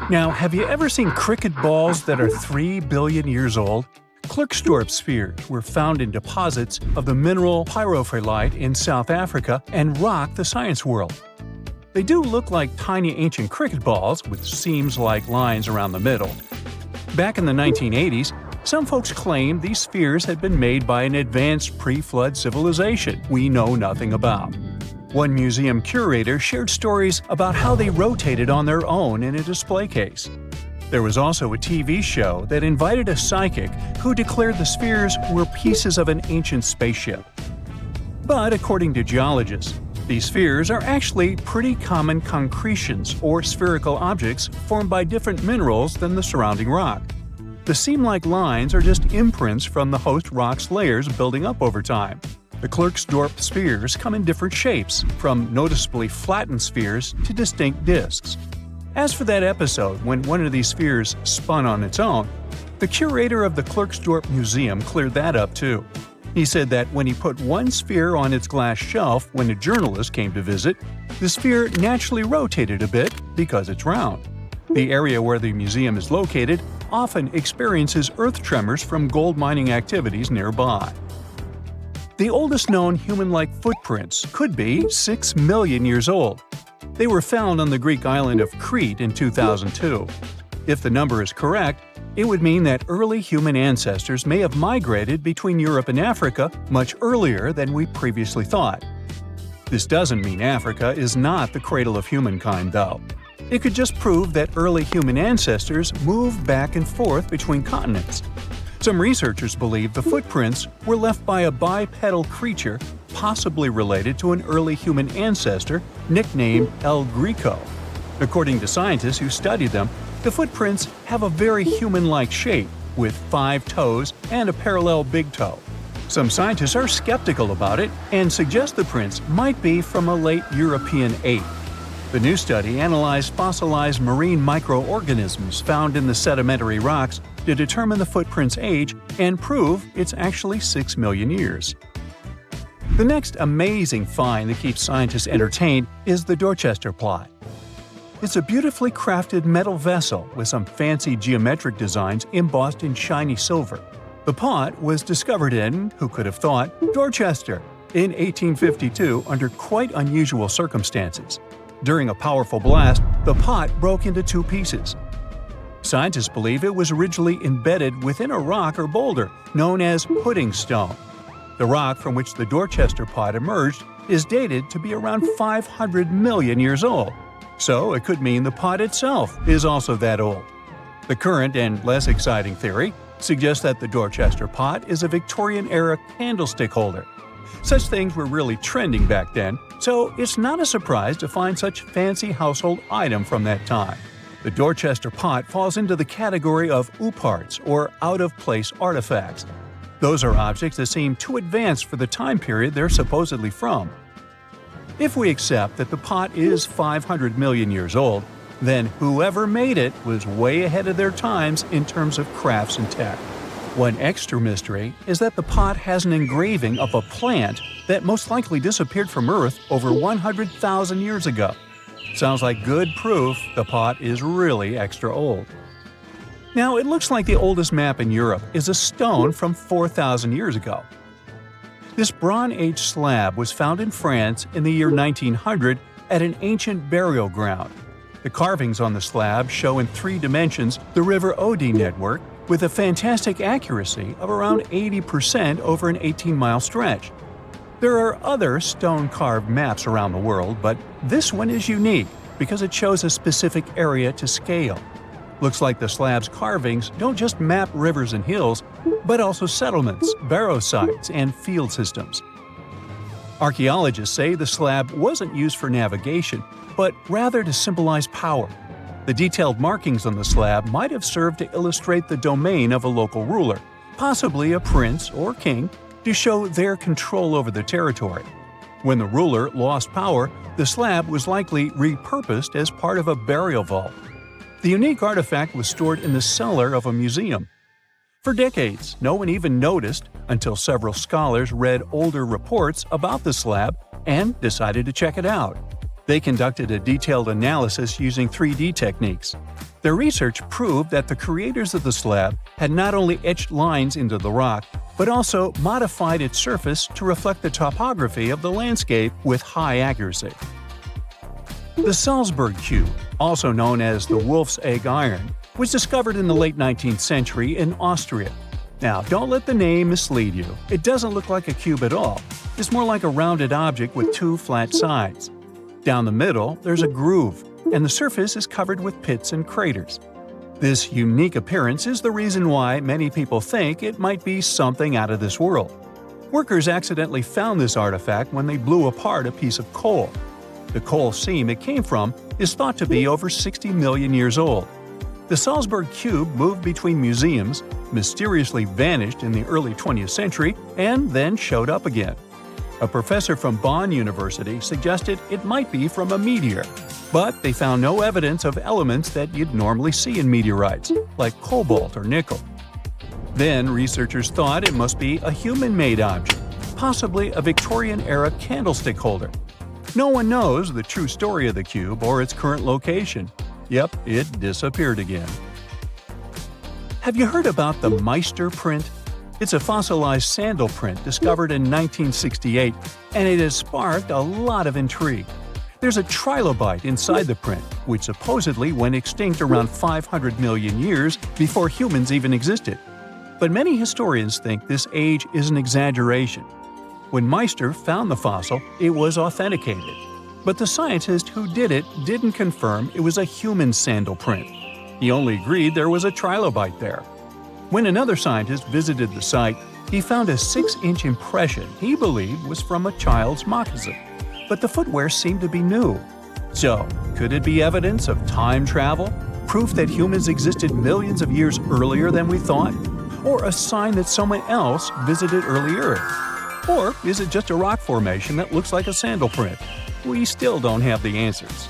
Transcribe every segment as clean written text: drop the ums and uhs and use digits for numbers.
Now, have you ever seen cricket balls that are 3 billion years old? Klerksdorp spheres were found in deposits of the mineral pyrophyllite in South Africa and rock the science world. They do look like tiny ancient cricket balls with seams-like lines around the middle. Back in the 1980s, some folks claimed these spheres had been made by an advanced pre-flood civilization we know nothing about. One museum curator shared stories about how they rotated on their own in a display case. There was also a TV show that invited a psychic who declared the spheres were pieces of an ancient spaceship. But according to geologists, these spheres are actually pretty common concretions or spherical objects formed by different minerals than the surrounding rock. The seam-like lines are just imprints from the host rock's layers building up over time. The Klerksdorp spheres come in different shapes, from noticeably flattened spheres to distinct disks. As for that episode when one of these spheres spun on its own, the curator of the Klerksdorp Museum cleared that up too. He said that when he put one sphere on its glass shelf when a journalist came to visit, the sphere naturally rotated a bit because it's round. The area where the museum is located often experiences earth tremors from gold mining activities nearby. The oldest known human-like footprints could be 6 million years old. They were found on the Greek island of Crete in 2002. If the number is correct, it would mean that early human ancestors may have migrated between Europe and Africa much earlier than we previously thought. This doesn't mean Africa is not the cradle of humankind, though. It could just prove that early human ancestors moved back and forth between continents. Some researchers believe the footprints were left by a bipedal creature possibly related to an early human ancestor nicknamed El Greco. According to scientists who studied them, the footprints have a very human-like shape, with 5 toes and a parallel big toe. Some scientists are skeptical about it and suggest the prints might be from a late European ape. The new study analyzed fossilized marine microorganisms found in the sedimentary rocks to determine the footprint's age and prove it's actually 6 million years. The next amazing find that keeps scientists entertained is the Dorchester pot. It's a beautifully crafted metal vessel with some fancy geometric designs embossed in shiny silver. The pot was discovered in, who could have thought, Dorchester in 1852 under quite unusual circumstances. During a powerful blast, the pot broke into 2 pieces. Scientists believe it was originally embedded within a rock or boulder known as pudding stone. The rock from which the Dorchester pot emerged is dated to be around 500 million years old, so it could mean the pot itself is also that old. The current and less exciting theory suggests that the Dorchester pot is a Victorian-era candlestick holder. Such things were really trending back then, so it's not a surprise to find such fancy household item from that time. The Dorchester pot falls into the category of ooparts, or out-of-place artifacts. Those are objects that seem too advanced for the time period they're supposedly from. If we accept that the pot is 500 million years old, then whoever made it was way ahead of their times in terms of crafts and tech. One extra mystery is that the pot has an engraving of a plant that most likely disappeared from Earth over 100,000 years ago. Sounds like good proof the pot is really extra old. Now, it looks like the oldest map in Europe is a stone from 4,000 years ago. This Bronze Age slab was found in France in the year 1900 at an ancient burial ground. The carvings on the slab show in 3 dimensions the River Odey network with a fantastic accuracy of around 80% over an 18-mile stretch. There are other stone-carved maps around the world, but this one is unique because it shows a specific area to scale. Looks like the slab's carvings don't just map rivers and hills, but also settlements, barrow sites, and field systems. Archaeologists say the slab wasn't used for navigation, but rather to symbolize power. The detailed markings on the slab might have served to illustrate the domain of a local ruler, possibly a prince or king, to show their control over the territory. When the ruler lost power, the slab was likely repurposed as part of a burial vault. The unique artifact was stored in the cellar of a museum. For decades, no one even noticed until several scholars read older reports about the slab and decided to check it out. They conducted a detailed analysis using 3D techniques. Their research proved that the creators of the slab had not only etched lines into the rock, but also modified its surface to reflect the topography of the landscape with high accuracy. The Salzburg cube, also known as the wolf's egg iron, was discovered in the late 19th century in Austria. Now, don't let the name mislead you. It doesn't look like a cube at all. It's more like a rounded object with two flat sides. Down the middle, there's a groove, and the surface is covered with pits and craters. This unique appearance is the reason why many people think it might be something out of this world. Workers accidentally found this artifact when they blew apart a piece of coal. The coal seam it came from is thought to be over 60 million years old. The Salzburg cube moved between museums, mysteriously vanished in the early 20th century, and then showed up again. A professor from Bonn University suggested it might be from a meteor, but they found no evidence of elements that you'd normally see in meteorites, like cobalt or nickel. Then researchers thought it must be a human-made object, possibly a Victorian-era candlestick holder. No one knows the true story of the cube or its current location. Yep, it disappeared again. Have you heard about the Meister print? It's a fossilized sandal print discovered in 1968, and it has sparked a lot of intrigue. There's a trilobite inside the print, which supposedly went extinct around 500 million years before humans even existed. But many historians think this age is an exaggeration. When Meister found the fossil, it was authenticated. But the scientist who did it didn't confirm it was a human sandal print. He only agreed there was a trilobite there. When another scientist visited the site, he found a 6-inch impression he believed was from a child's moccasin. But the footwear seemed to be new. So, could it be evidence of time travel? Proof that humans existed millions of years earlier than we thought? Or a sign that someone else visited early Earth? Or is it just a rock formation that looks like a sandal print? We still don't have the answers.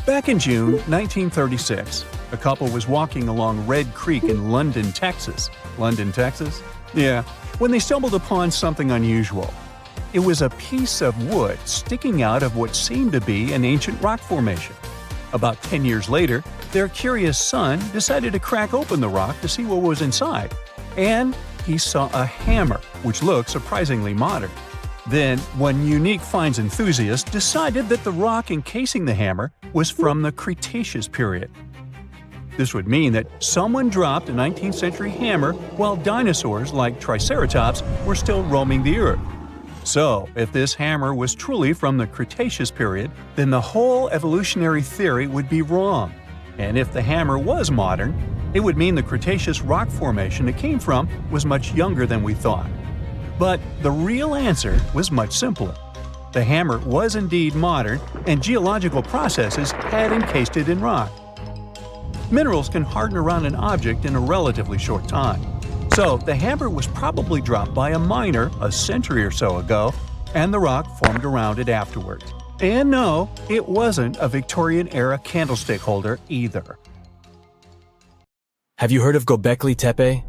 Back in June 1936, a couple was walking along Red Creek in London, Texas. London, Texas? Yeah, when they stumbled upon something unusual. It was a piece of wood sticking out of what seemed to be an ancient rock formation. About 10 years later, their curious son decided to crack open the rock to see what was inside. And he saw a hammer, which looked surprisingly modern. Then, one unique finds enthusiast decided that the rock encasing the hammer was from the Cretaceous period. This would mean that someone dropped a 19th century hammer while dinosaurs like Triceratops were still roaming the earth. So, if this hammer was truly from the Cretaceous period, then the whole evolutionary theory would be wrong. And if the hammer was modern, it would mean the Cretaceous rock formation it came from was much younger than we thought. But the real answer was much simpler. The hammer was indeed modern, and geological processes had encased it in rock. Minerals can harden around an object in a relatively short time. So the hammer was probably dropped by a miner a century or so ago, and the rock formed around it afterwards. And no, it wasn't a Victorian-era candlestick holder either. Have you heard of Göbekli Tepe?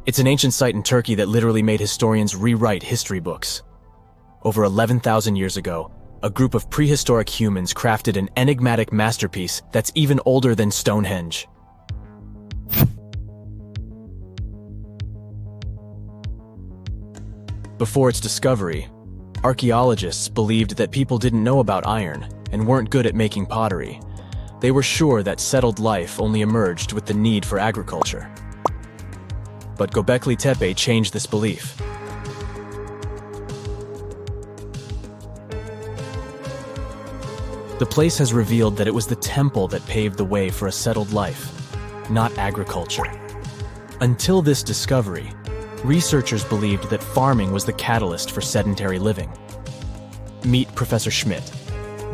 It's an ancient site in Turkey that literally made historians rewrite history books. Over 11,000 years ago, a group of prehistoric humans crafted an enigmatic masterpiece that's even older than Stonehenge. Before its discovery, archaeologists believed that people didn't know about iron and weren't good at making pottery. They were sure that settled life only emerged with the need for agriculture. But Göbekli Tepe changed this belief. The place has revealed that it was the temple that paved the way for a settled life, not agriculture. Until this discovery, researchers believed that farming was the catalyst for sedentary living. Meet Professor Schmidt,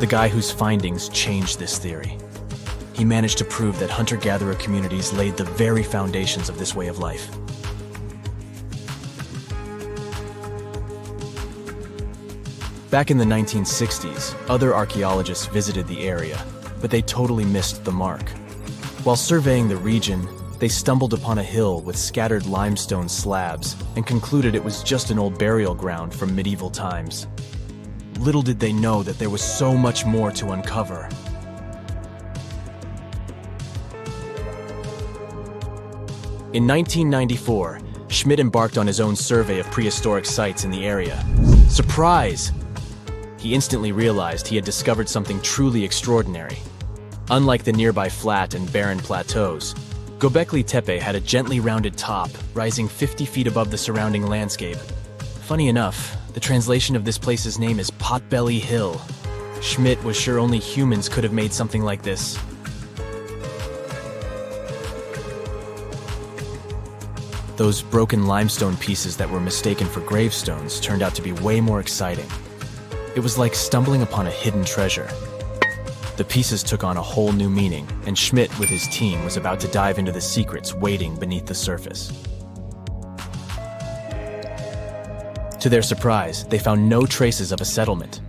the guy whose findings changed this theory. He managed to prove that hunter-gatherer communities laid the very foundations of this way of life. Back in the 1960s, other archaeologists visited the area, but they totally missed the mark. While surveying the region, they stumbled upon a hill with scattered limestone slabs and concluded it was just an old burial ground from medieval times. Little did they know that there was so much more to uncover. In 1994, Schmidt embarked on his own survey of prehistoric sites in the area. Surprise! He instantly realized he had discovered something truly extraordinary. Unlike the nearby flat and barren plateaus, Göbekli Tepe had a gently rounded top, rising 50 feet above the surrounding landscape. Funny enough, the translation of this place's name is Potbelly Hill. Schmidt was sure only humans could have made something like this. Those broken limestone pieces that were mistaken for gravestones turned out to be way more exciting. It was like stumbling upon a hidden treasure. The pieces took on a whole new meaning, and Schmidt with his team was about to dive into the secrets waiting beneath the surface. To their surprise, they found no traces of a settlement.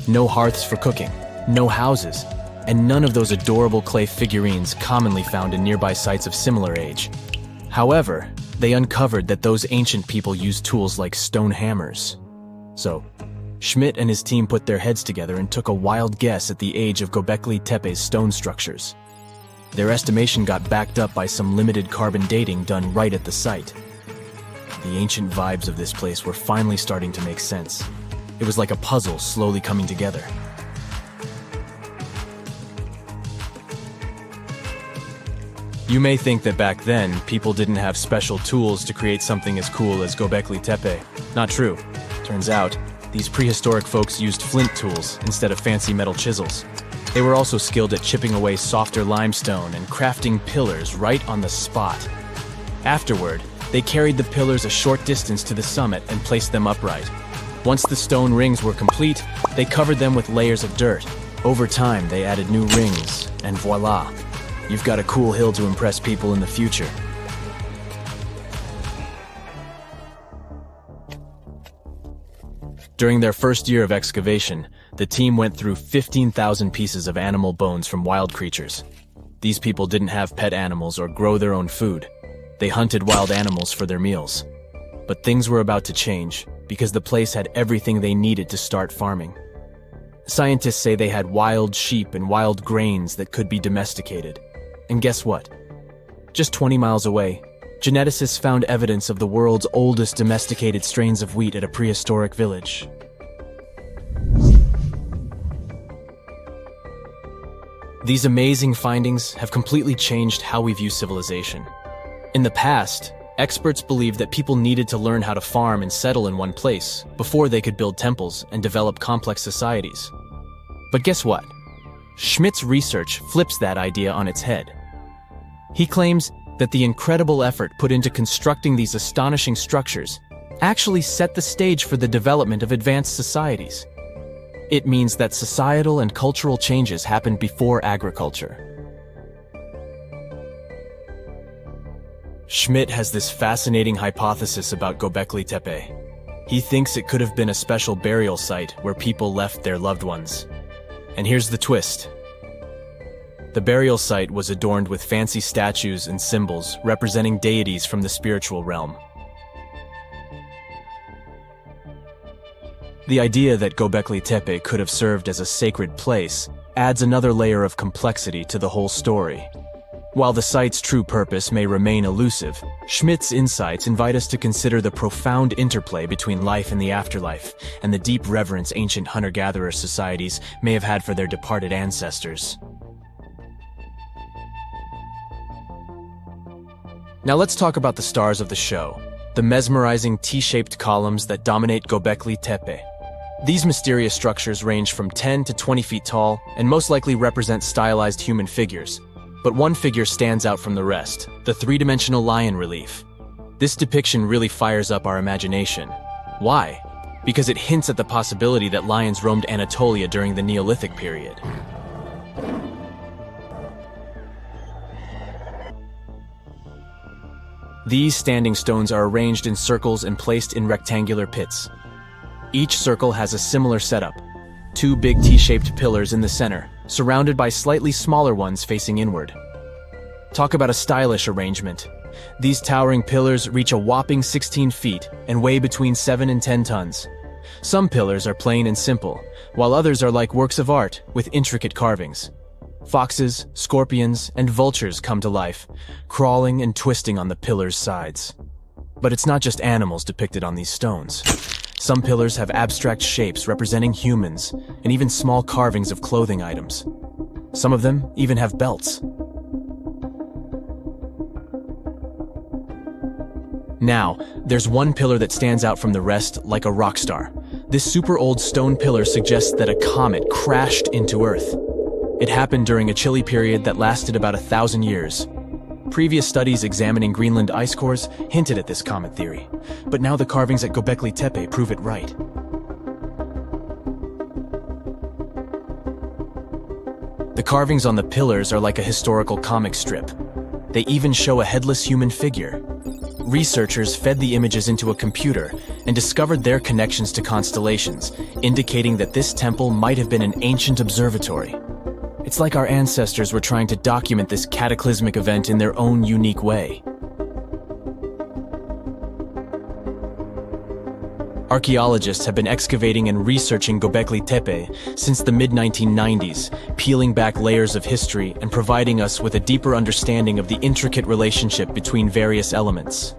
No hearths for cooking, no houses, and none of those adorable clay figurines commonly found in nearby sites of similar age. However, they uncovered that those ancient people used tools like stone hammers. So, Schmidt and his team put their heads together and took a wild guess at the age of Göbekli Tepe's stone structures. Their estimation got backed up by some limited carbon dating done right at the site. The ancient vibes of this place were finally starting to make sense. It was like a puzzle slowly coming together. You may think that back then, people didn't have special tools to create something as cool as Göbekli Tepe. Not true. Turns out, these prehistoric folks used flint tools instead of fancy metal chisels. They were also skilled at chipping away softer limestone and crafting pillars right on the spot. Afterward, they carried the pillars a short distance to the summit and placed them upright. Once the stone rings were complete, they covered them with layers of dirt. Over time, they added new rings, and voila! You've got a cool hill to impress people in the future. During their first year of excavation, the team went through 15,000 pieces of animal bones from wild creatures. These people didn't have pet animals or grow their own food. They hunted wild animals for their meals. But things were about to change, because the place had everything they needed to start farming. Scientists say they had wild sheep and wild grains that could be domesticated. And guess what? Just 20 miles away, geneticists found evidence of the world's oldest domesticated strains of wheat at a prehistoric village. These amazing findings have completely changed how we view civilization. In the past, experts believed that people needed to learn how to farm and settle in one place before they could build temples and develop complex societies. But guess what? Schmidt's research flips that idea on its head. He claims that the incredible effort put into constructing these astonishing structures actually set the stage for the development of advanced societies. It means that societal and cultural changes happened before agriculture. Schmidt has this fascinating hypothesis about Göbekli Tepe. He thinks it could have been a special burial site where people left their loved ones. And here's the twist. The burial site was adorned with fancy statues and symbols representing deities from the spiritual realm. The idea that Göbekli Tepe could have served as a sacred place adds another layer of complexity to the whole story. While the site's true purpose may remain elusive, Schmidt's insights invite us to consider the profound interplay between life and the afterlife, and the deep reverence ancient hunter-gatherer societies may have had for their departed ancestors. Now let's talk about the stars of the show, the mesmerizing T-shaped columns that dominate Göbekli Tepe. These mysterious structures range from 10 to 20 feet tall and most likely represent stylized human figures. But one figure stands out from the rest, the three-dimensional lion relief. This depiction really fires up our imagination. Why? Because it hints at the possibility that lions roamed Anatolia during the Neolithic period. These standing stones are arranged in circles and placed in rectangular pits. Each circle has a similar setup. Two big T-shaped pillars in the center, surrounded by slightly smaller ones facing inward. Talk about a stylish arrangement. These towering pillars reach a whopping 16 feet and weigh between 7 and 10 tons. Some pillars are plain and simple, while others are like works of art with intricate carvings. Foxes, scorpions, and vultures come to life, crawling and twisting on the pillars' sides. But it's not just animals depicted on these stones. Some pillars have abstract shapes representing humans, and even small carvings of clothing items. Some of them even have belts. Now, there's one pillar that stands out from the rest like a rock star. This super old stone pillar suggests that a comet crashed into Earth. It happened during a chilly period that lasted about 1,000 years. Previous studies examining Greenland ice cores hinted at this comet theory, but now the carvings at Göbekli Tepe prove it right. The carvings on the pillars are like a historical comic strip. They even show a headless human figure. Researchers fed the images into a computer and discovered their connections to constellations, indicating that this temple might have been an ancient observatory. It's like our ancestors were trying to document this cataclysmic event in their own unique way. Archaeologists have been excavating and researching Göbekli Tepe since the mid-1990s, peeling back layers of history and providing us with a deeper understanding of the intricate relationship between various elements.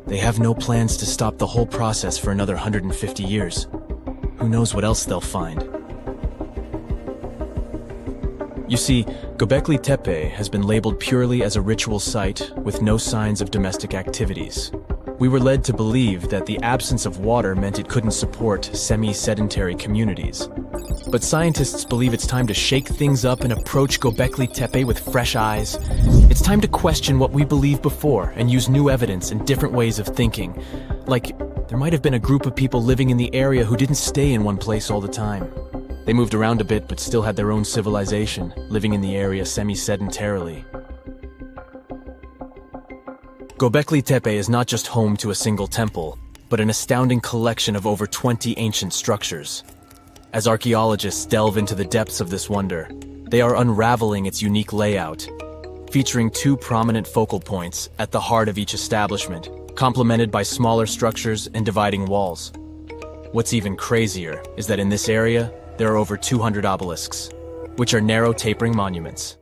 They have no plans to stop the whole process for another 150 years. Who knows what else they'll find? You see, Göbekli Tepe has been labeled purely as a ritual site with no signs of domestic activities. We were led to believe that the absence of water meant it couldn't support semi-sedentary communities. But scientists believe it's time to shake things up and approach Göbekli Tepe with fresh eyes. It's time to question what we believed before and use new evidence and different ways of thinking. Like, there might have been a group of people living in the area who didn't stay in one place all the time. They moved around a bit but still had their own civilization, living in the area semi-sedentarily. Göbekli Tepe is not just home to a single temple, but an astounding collection of over 20 ancient structures. As archaeologists delve into the depths of this wonder, they are unraveling its unique layout, featuring two prominent focal points at the heart of each establishment, complemented by smaller structures and dividing walls. What's even crazier is that in this area, there are over 200 obelisks, which are narrow tapering monuments.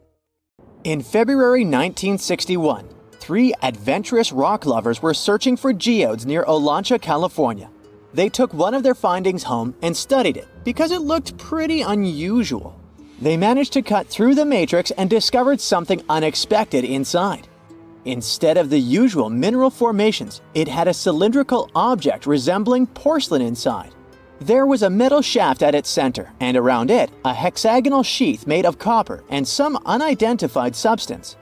In February 1961, 3 adventurous rock lovers were searching for geodes near Olancha, California. They took one of their findings home and studied it because it looked pretty unusual. They managed to cut through the matrix and discovered something unexpected inside. Instead of the usual mineral formations, it had a cylindrical object resembling porcelain inside. There was a metal shaft at its center, and around it, a hexagonal sheath made of copper and some unidentified substance.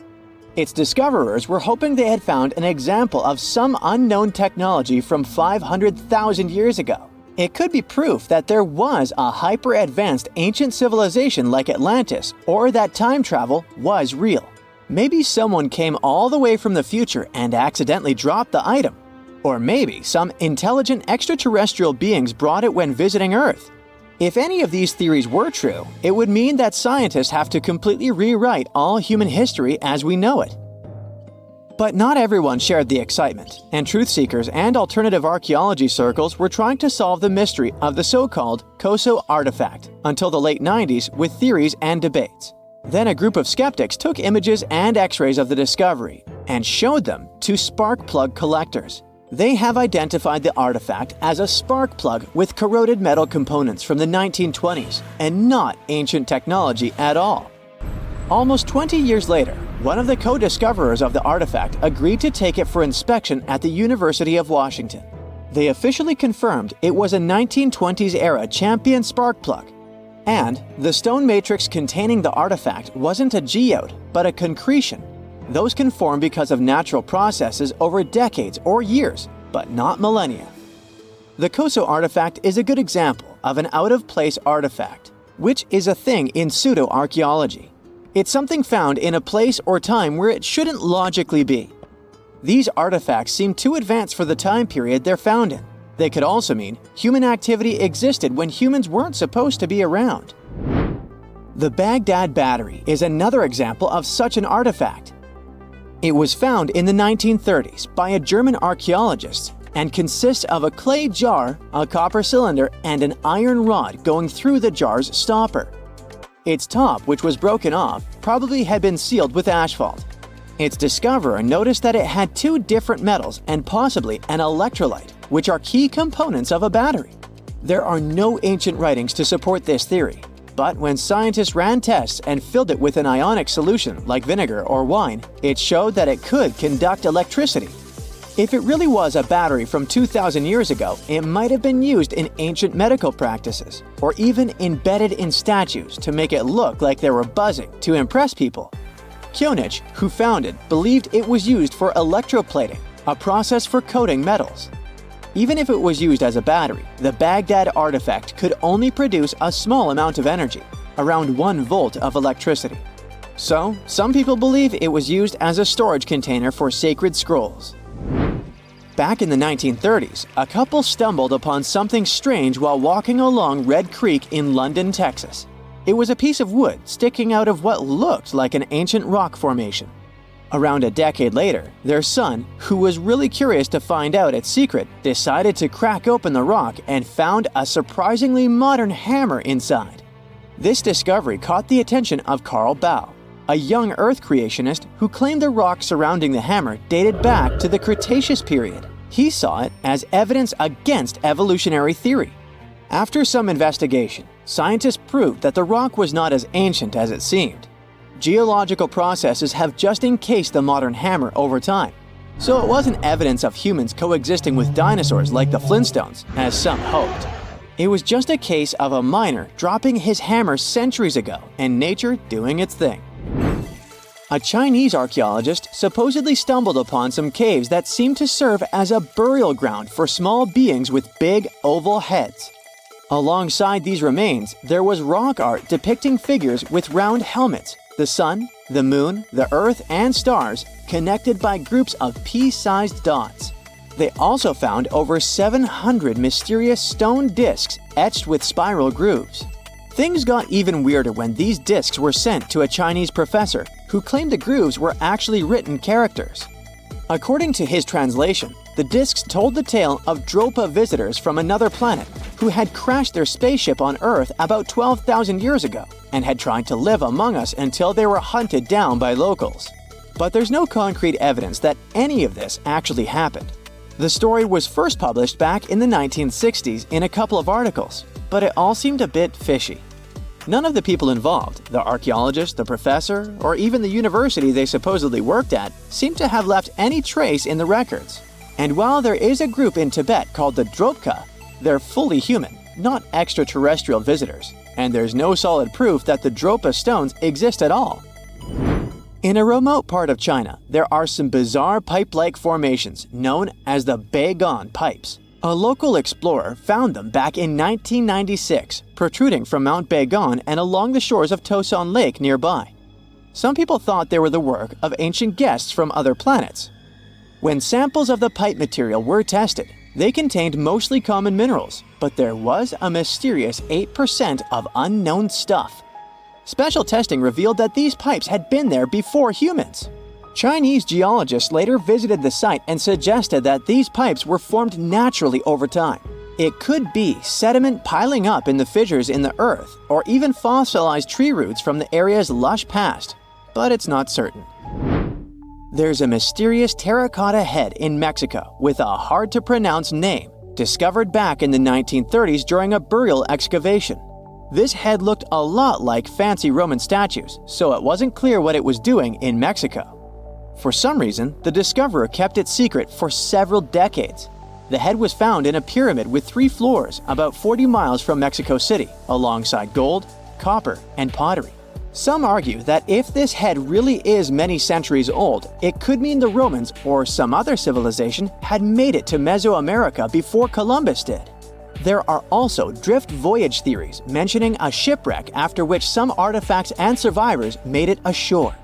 Its discoverers were hoping they had found an example of some unknown technology from 500,000 years ago. It could be proof that there was a hyper-advanced ancient civilization like Atlantis, or that time travel was real. Maybe someone came all the way from the future and accidentally dropped the item. Or maybe some intelligent extraterrestrial beings brought it when visiting Earth. If any of these theories were true, it would mean that scientists have to completely rewrite all human history as we know it. But not everyone shared the excitement, and truth seekers and alternative archaeology circles were trying to solve the mystery of the so-called Koso artifact until the late 90s with theories and debates. Then a group of skeptics took images and x-rays of the discovery and showed them to spark plug collectors. They have identified the artifact as a spark plug with corroded metal components from the 1920s and not ancient technology at all. Almost 20 years later, one of the co-discoverers of the artifact agreed to take it for inspection at the University of Washington. They officially confirmed it was a 1920s-era Champion spark plug. And the stone matrix containing the artifact wasn't a geode, but a concretion. Those can form because of natural processes over decades or years, but not millennia. The Koso artifact is a good example of an out-of-place artifact, which is a thing in pseudo-archaeology. It's something found in a place or time where it shouldn't logically be. These artifacts seem too advanced for the time period they're found in. They could also mean human activity existed when humans weren't supposed to be around. The Baghdad Battery is another example of such an artifact. It was found in the 1930s by a German archaeologist and consists of a clay jar, a copper cylinder, and an iron rod going through the jar's stopper. Its top, which was broken off, probably had been sealed with asphalt. Its discoverer noticed that it had two different metals and possibly an electrolyte, which are key components of a battery. There are no ancient writings to support this theory, but when scientists ran tests and filled it with an ionic solution like vinegar or wine, it showed that it could conduct electricity. If it really was a battery from 2,000 years ago, it might have been used in ancient medical practices, or even embedded in statues to make it look like they were buzzing to impress people. Kionich, who found it, believed it was used for electroplating, a process for coating metals. Even if it was used as a battery, the Baghdad artifact could only produce a small amount of energy, around 1 volt of electricity. So, some people believe it was used as a storage container for sacred scrolls. Back in the 1930s, a couple stumbled upon something strange while walking along Red Creek in London, Texas. It was a piece of wood sticking out of what looked like an ancient rock formation. Around a decade later, their son, who was really curious to find out its secret, decided to crack open the rock and found a surprisingly modern hammer inside. This discovery caught the attention of Carl Bau, a young Earth creationist who claimed the rock surrounding the hammer dated back to the Cretaceous period. He saw it as evidence against evolutionary theory. After some investigation, scientists proved that the rock was not as ancient as it seemed. Geological processes have just encased the modern hammer over time, so it wasn't evidence of humans coexisting with dinosaurs like the Flintstones, as some hoped. It was just a case of a miner dropping his hammer centuries ago and nature doing its thing. A Chinese archaeologist supposedly stumbled upon some caves that seemed to serve as a burial ground for small beings with big, oval heads. Alongside these remains, there was rock art depicting figures with round helmets, the sun, the moon, the earth, and stars connected by groups of pea-sized dots. They also found over 700 mysterious stone discs etched with spiral grooves. Things got even weirder when these discs were sent to a Chinese professor who claimed the grooves were actually written characters. According to his translation, the discs told the tale of Dropa visitors from another planet who had crashed their spaceship on Earth about 12,000 years ago and had tried to live among us until they were hunted down by locals. But there's no concrete evidence that any of this actually happened. The story was first published back in the 1960s in a couple of articles, but it all seemed a bit fishy. None of the people involved, the archaeologist, the professor, or even the university they supposedly worked at, seemed to have left any trace in the records. And while there is a group in Tibet called the Dropka, they're fully human, not extraterrestrial visitors, and there's no solid proof that the Dropa stones exist at all. In a remote part of China, there are some bizarre pipe-like formations known as the Beigan pipes. A local explorer found them back in 1996, protruding from Mount Beigan and along the shores of Tosan Lake nearby. Some people thought they were the work of ancient guests from other planets. When samples of the pipe material were tested, they contained mostly common minerals, but there was a mysterious 8% of unknown stuff. Special testing revealed that these pipes had been there before humans. Chinese geologists later visited the site and suggested that these pipes were formed naturally over time. It could be sediment piling up in the fissures in the earth, or even fossilized tree roots from the area's lush past, but it's not certain. There's a mysterious terracotta head in Mexico with a hard-to-pronounce name, discovered back in the 1930s during a burial excavation. This head looked a lot like fancy Roman statues, so it wasn't clear what it was doing in Mexico. For some reason, the discoverer kept it secret for several decades. The head was found in a pyramid with 3 floors about 40 miles from Mexico City, alongside gold, copper, and pottery. Some argue that if this head really is many centuries old, it could mean the Romans or some other civilization had made it to Mesoamerica before Columbus did. There are also drift voyage theories mentioning a shipwreck after which some artifacts and survivors made it ashore.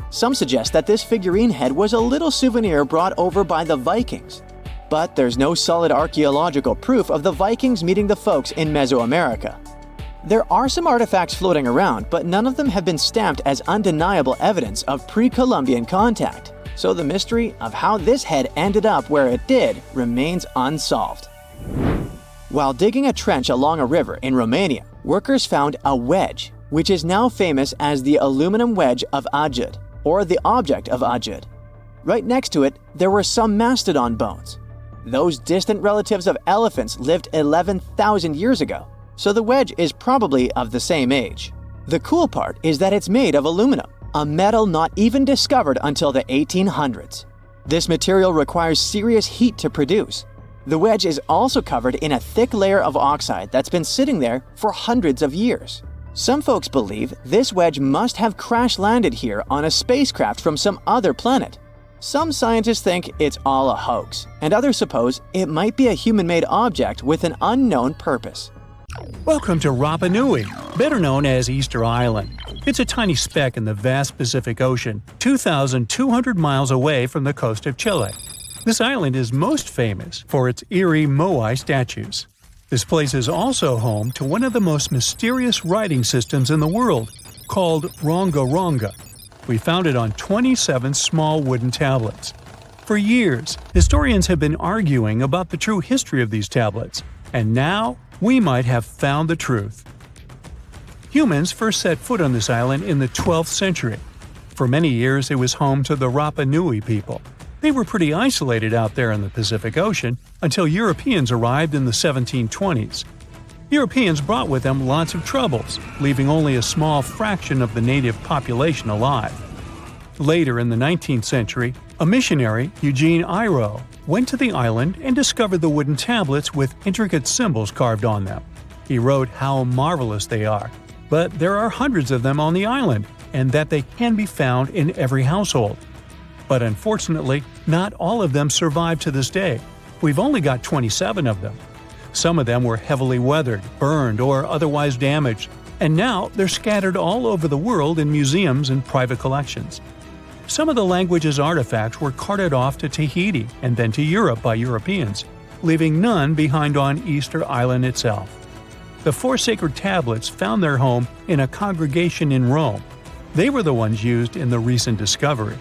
Some suggest that this figurine head was a little souvenir brought over by the Vikings. But there's no solid archaeological proof of the Vikings meeting the folks in Mesoamerica. There are some artifacts floating around, but none of them have been stamped as undeniable evidence of pre-Columbian contact, so the mystery of how this head ended up where it did remains unsolved. While digging a trench along a river in Romania, workers found a wedge, which is now famous as the aluminum wedge of Ajud, or the object of Ajud. Right next to it, there were some mastodon bones. Those distant relatives of elephants lived 11,000 years ago, so the wedge is probably of the same age. The cool part is that it's made of aluminum, a metal not even discovered until the 1800s. This material requires serious heat to produce. The wedge is also covered in a thick layer of oxide that's been sitting there for hundreds of years. Some folks believe this wedge must have crash-landed here on a spacecraft from some other planet. Some scientists think it's all a hoax, and others suppose it might be a human-made object with an unknown purpose. Welcome to Rapa Nui, better known as Easter Island. It's a tiny speck in the vast Pacific Ocean, 2,200 miles away from the coast of Chile. This island is most famous for its eerie moai statues. This place is also home to one of the most mysterious writing systems in the world, called Ronga Ronga. We found it on 27 small wooden tablets. For years, historians have been arguing about the true history of these tablets, and now we might have found the truth. Humans first set foot on this island in the 12th century. For many years, it was home to the Rapa Nui people. They were pretty isolated out there in the Pacific Ocean until Europeans arrived in the 1720s. Europeans brought with them lots of troubles, leaving only a small fraction of the native population alive. Later in the 19th century, a missionary, Eugene Iro, went to the island and discovered the wooden tablets with intricate symbols carved on them. He wrote how marvelous they are, but there are hundreds of them on the island, and that they can be found in every household. But unfortunately, not all of them survive to this day. We've only got 27 of them. Some of them were heavily weathered, burned, or otherwise damaged, and now they're scattered all over the world in museums and private collections. Some of the language's artifacts were carted off to Tahiti and then to Europe by Europeans, leaving none behind on Easter Island itself. The 4 sacred tablets found their home in a congregation in Rome. They were the ones used in the recent discovery.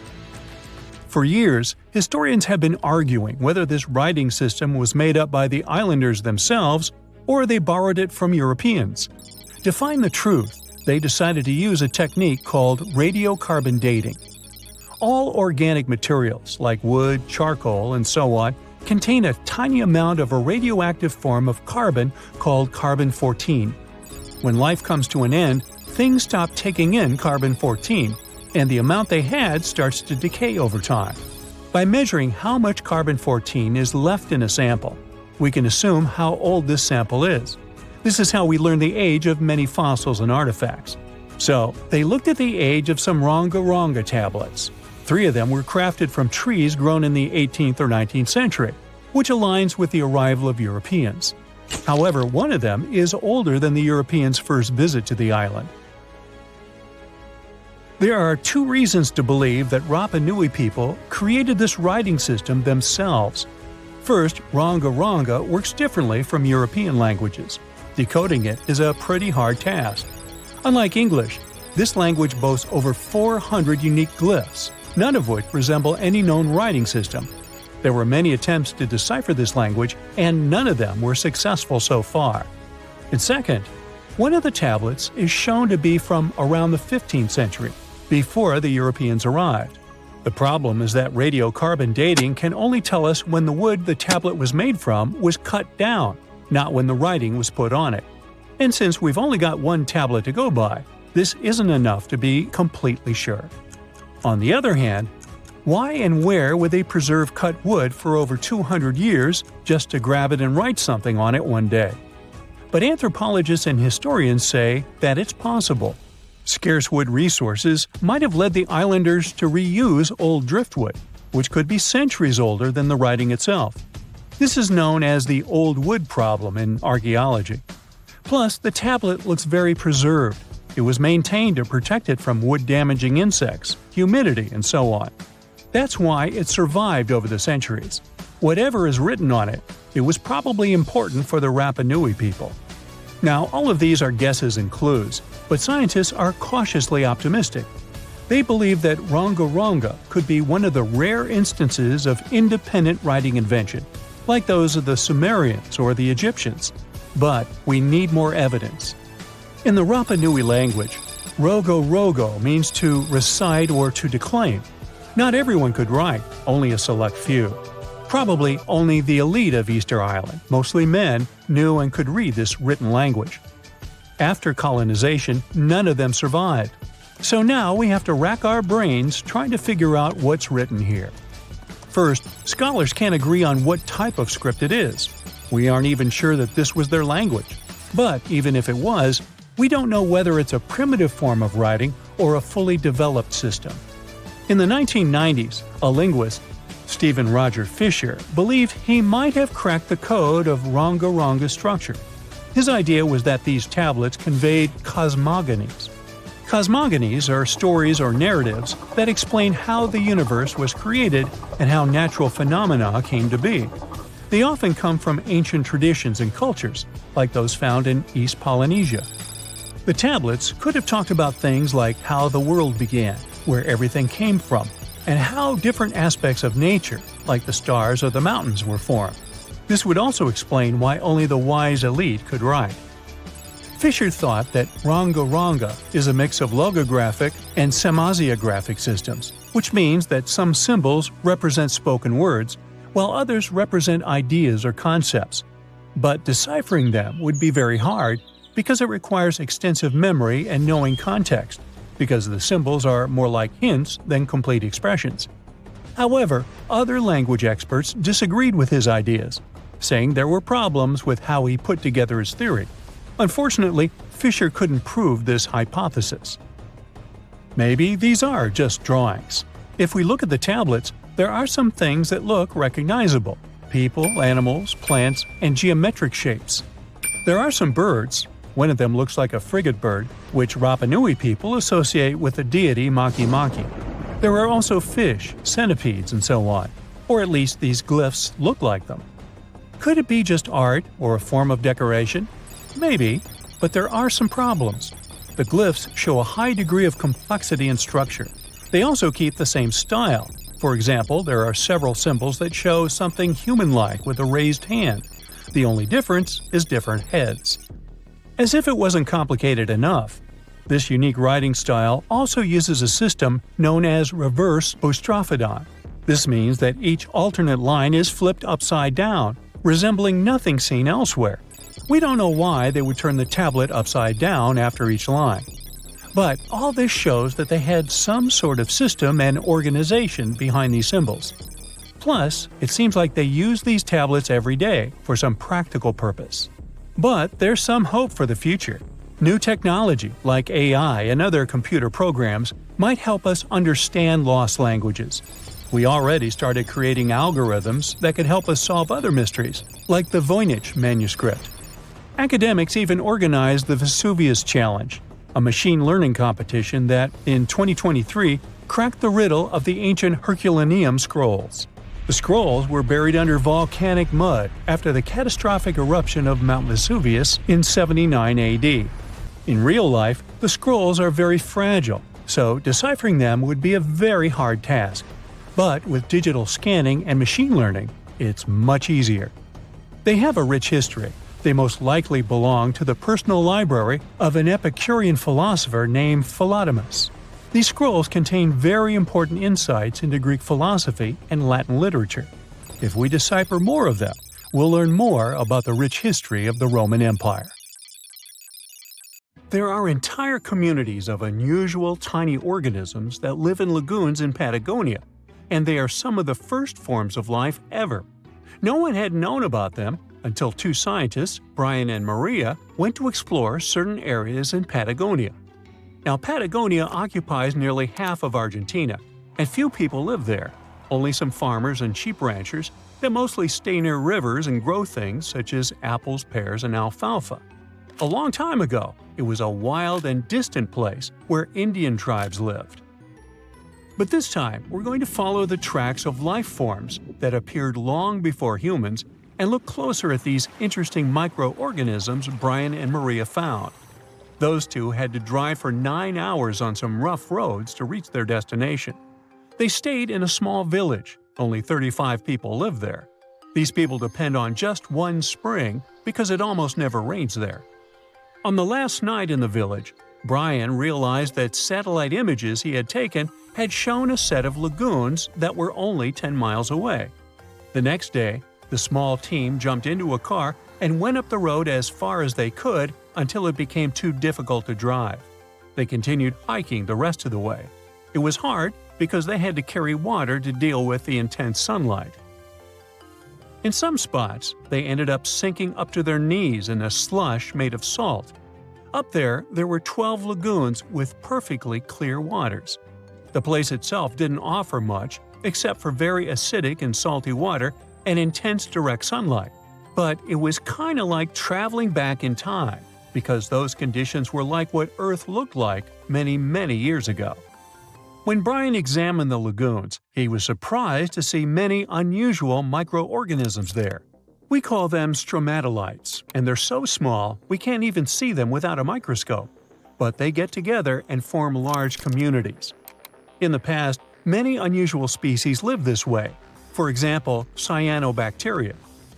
For years, historians have been arguing whether this writing system was made up by the islanders themselves or they borrowed it from Europeans. To find the truth, they decided to use a technique called radiocarbon dating. All organic materials like wood, charcoal, and so on contain a tiny amount of a radioactive form of carbon called carbon-14. When life comes to an end, things stop taking in carbon-14, and the amount they had starts to decay over time. By measuring how much carbon-14 is left in a sample, we can assume how old this sample is. This is how we learn the age of many fossils and artifacts. So, they looked at the age of some Ronga Ronga tablets. 3 of them were crafted from trees grown in the 18th or 19th century, which aligns with the arrival of Europeans. However, one of them is older than the Europeans' first visit to the island. There are 2 reasons to believe that Rapa Nui people created this writing system themselves. First, Ronga Ronga works differently from European languages. Decoding it is a pretty hard task. Unlike English, this language boasts over 400 unique glyphs, none of which resemble any known writing system. There were many attempts to decipher this language, and none of them were successful so far. And second, one of the tablets is shown to be from around the 15th century, before the Europeans arrived. The problem is that radiocarbon dating can only tell us when the wood the tablet was made from was cut down, not when the writing was put on it. And since we've only got one tablet to go by, this isn't enough to be completely sure. On the other hand, why and where would they preserve cut wood for over 200 years just to grab it and write something on it one day? But anthropologists and historians say that it's possible. Scarce wood resources might have led the islanders to reuse old driftwood, which could be centuries older than the writing itself. This is known as the old wood problem in archaeology. Plus, the tablet looks very preserved. It was maintained to protect it from wood-damaging insects, humidity, and so on. That's why it survived over the centuries. Whatever is written on it, it was probably important for the Rapa Nui people. Now, all of these are guesses and clues, but scientists are cautiously optimistic. They believe that Ronga Ronga could be one of the rare instances of independent writing invention, like those of the Sumerians or the Egyptians. But we need more evidence. In the Rapa Nui language, rogo rogo means to recite or to declaim. Not everyone could write, only a select few. Probably only the elite of Easter Island, mostly men, knew and could read this written language. After colonization, none of them survived. So now we have to rack our brains trying to figure out what's written here. First, scholars can't agree on what type of script it is. We aren't even sure that this was their language. But even if it was, we don't know whether it's a primitive form of writing or a fully developed system. In the 1990s, a linguist, Stephen Roger Fisher, believed he might have cracked the code of Ronga-Ronga structure. His idea was that these tablets conveyed cosmogonies. Cosmogonies are stories or narratives that explain how the universe was created and how natural phenomena came to be. They often come from ancient traditions and cultures, like those found in East Polynesia. The tablets could have talked about things like how the world began, where everything came from, and how different aspects of nature, like the stars or the mountains, were formed. This would also explain why only the wise elite could write. Fisher thought that Ronga-Ronga is a mix of logographic and semasiographic systems, which means that some symbols represent spoken words, while others represent ideas or concepts. But deciphering them would be very hard because it requires extensive memory and knowing context, because the symbols are more like hints than complete expressions. However, other language experts disagreed with his ideas, saying there were problems with how he put together his theory. Unfortunately, Fisher couldn't prove this hypothesis. Maybe these are just drawings. If we look at the tablets, there are some things that look recognizable: people, animals, plants, and geometric shapes. There are some birds. One of them looks like a frigate bird, which Rapa Nui people associate with the deity Maki Maki. There are also fish, centipedes, and so on, or at least these glyphs look like them. Could it be just art or a form of decoration? Maybe, but there are some problems. The glyphs show a high degree of complexity and structure. They also keep the same style. For example, there are several symbols that show something human-like with a raised hand. The only difference is different heads. As if it wasn't complicated enough, this unique writing style also uses a system known as reverse boustrophodon. This means that each alternate line is flipped upside down, resembling nothing seen elsewhere. We don't know why they would turn the tablet upside down after each line. But all this shows that they had some sort of system and organization behind these symbols. Plus, it seems like they use these tablets every day for some practical purpose. But there's some hope for the future. New technology, like AI and other computer programs, might help us understand lost languages. We already started creating algorithms that could help us solve other mysteries, like the Voynich manuscript. Academics even organized the Vesuvius Challenge, a machine learning competition that, in 2023, cracked the riddle of the ancient Herculaneum scrolls. The scrolls were buried under volcanic mud after the catastrophic eruption of Mount Vesuvius in 79 AD. In real life, the scrolls are very fragile, so deciphering them would be a very hard task. But with digital scanning and machine learning, it's much easier. They have a rich history. They most likely belong to the personal library of an Epicurean philosopher named Philodemus. These scrolls contain very important insights into Greek philosophy and Latin literature. If we decipher more of them, we'll learn more about the rich history of the Roman Empire. There are entire communities of unusual tiny organisms that live in lagoons in Patagonia, and they are some of the first forms of life ever. No one had known about them until two scientists, Brian and Maria, went to explore certain areas in Patagonia. Now, Patagonia occupies nearly half of Argentina, and few people live there. Only some farmers and sheep ranchers that mostly stay near rivers and grow things such as apples, pears, and alfalfa. A long time ago, it was a wild and distant place where Indian tribes lived. But this time, we're going to follow the tracks of life forms that appeared long before humans and look closer at these interesting microorganisms Brian and Maria found. Those two had to drive for 9 hours on some rough roads to reach their destination. They stayed in a small village. Only 35 people live there. These people depend on just one spring because it almost never rains there. On the last night in the village, Brian realized that satellite images he had taken had shown a set of lagoons that were only 10 miles away. The next day, the small team jumped into a car and went up the road as far as they could until it became too difficult to drive. They continued hiking the rest of the way. It was hard because they had to carry water to deal with the intense sunlight. In some spots, they ended up sinking up to their knees in a slush made of salt. Up there were 12 lagoons with perfectly clear waters. The place itself didn't offer much except for very acidic and salty water and intense direct sunlight. But it was kind of like traveling back in time, because those conditions were like what Earth looked like many, many years ago. When Brian examined the lagoons, he was surprised to see many unusual microorganisms there. We call them stromatolites, and they're so small we can't even see them without a microscope. But they get together and form large communities. In the past, many unusual species lived this way. For example, cyanobacteria.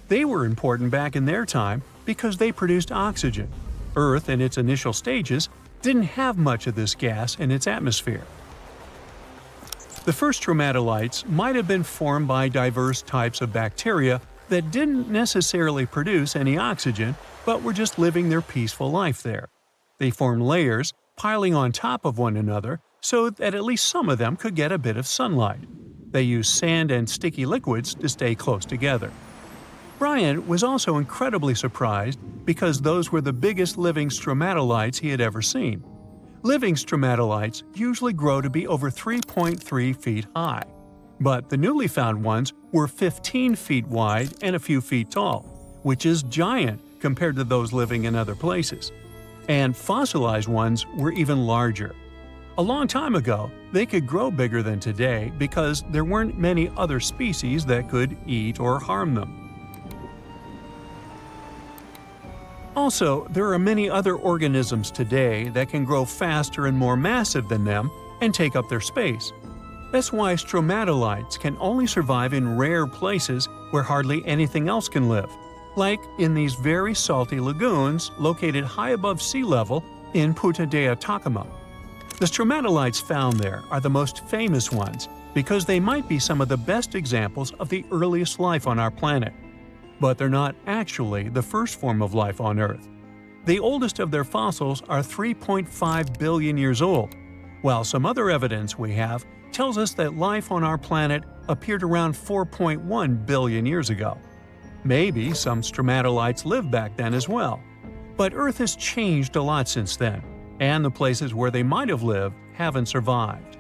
They were important back in their time because they produced oxygen. Earth, in its initial stages, didn't have much of this gas in its atmosphere. The first stromatolites might have been formed by diverse types of bacteria that didn't necessarily produce any oxygen, but were just living their peaceful life there. They formed layers, piling on top of one another, so that at least some of them could get a bit of sunlight. They used sand and sticky liquids to stay close together. Brian was also incredibly surprised because those were the biggest living stromatolites he had ever seen. Living stromatolites usually grow to be over 3.3 feet high, but the newly found ones were 15 feet wide and a few feet tall, which is giant compared to those living in other places. And fossilized ones were even larger. A long time ago, they could grow bigger than today because there weren't many other species that could eat or harm them. Also, there are many other organisms today that can grow faster and more massive than them and take up their space. That's why stromatolites can only survive in rare places where hardly anything else can live, like in these very salty lagoons located high above sea level in Punta de Atacama. The stromatolites found there are the most famous ones because they might be some of the best examples of the earliest life on our planet. But they're not actually the first form of life on Earth. The oldest of their fossils are 3.5 billion years old, while some other evidence we have tells us that life on our planet appeared around 4.1 billion years ago. Maybe some stromatolites lived back then as well. But Earth has changed a lot since then, and the places where they might have lived haven't survived.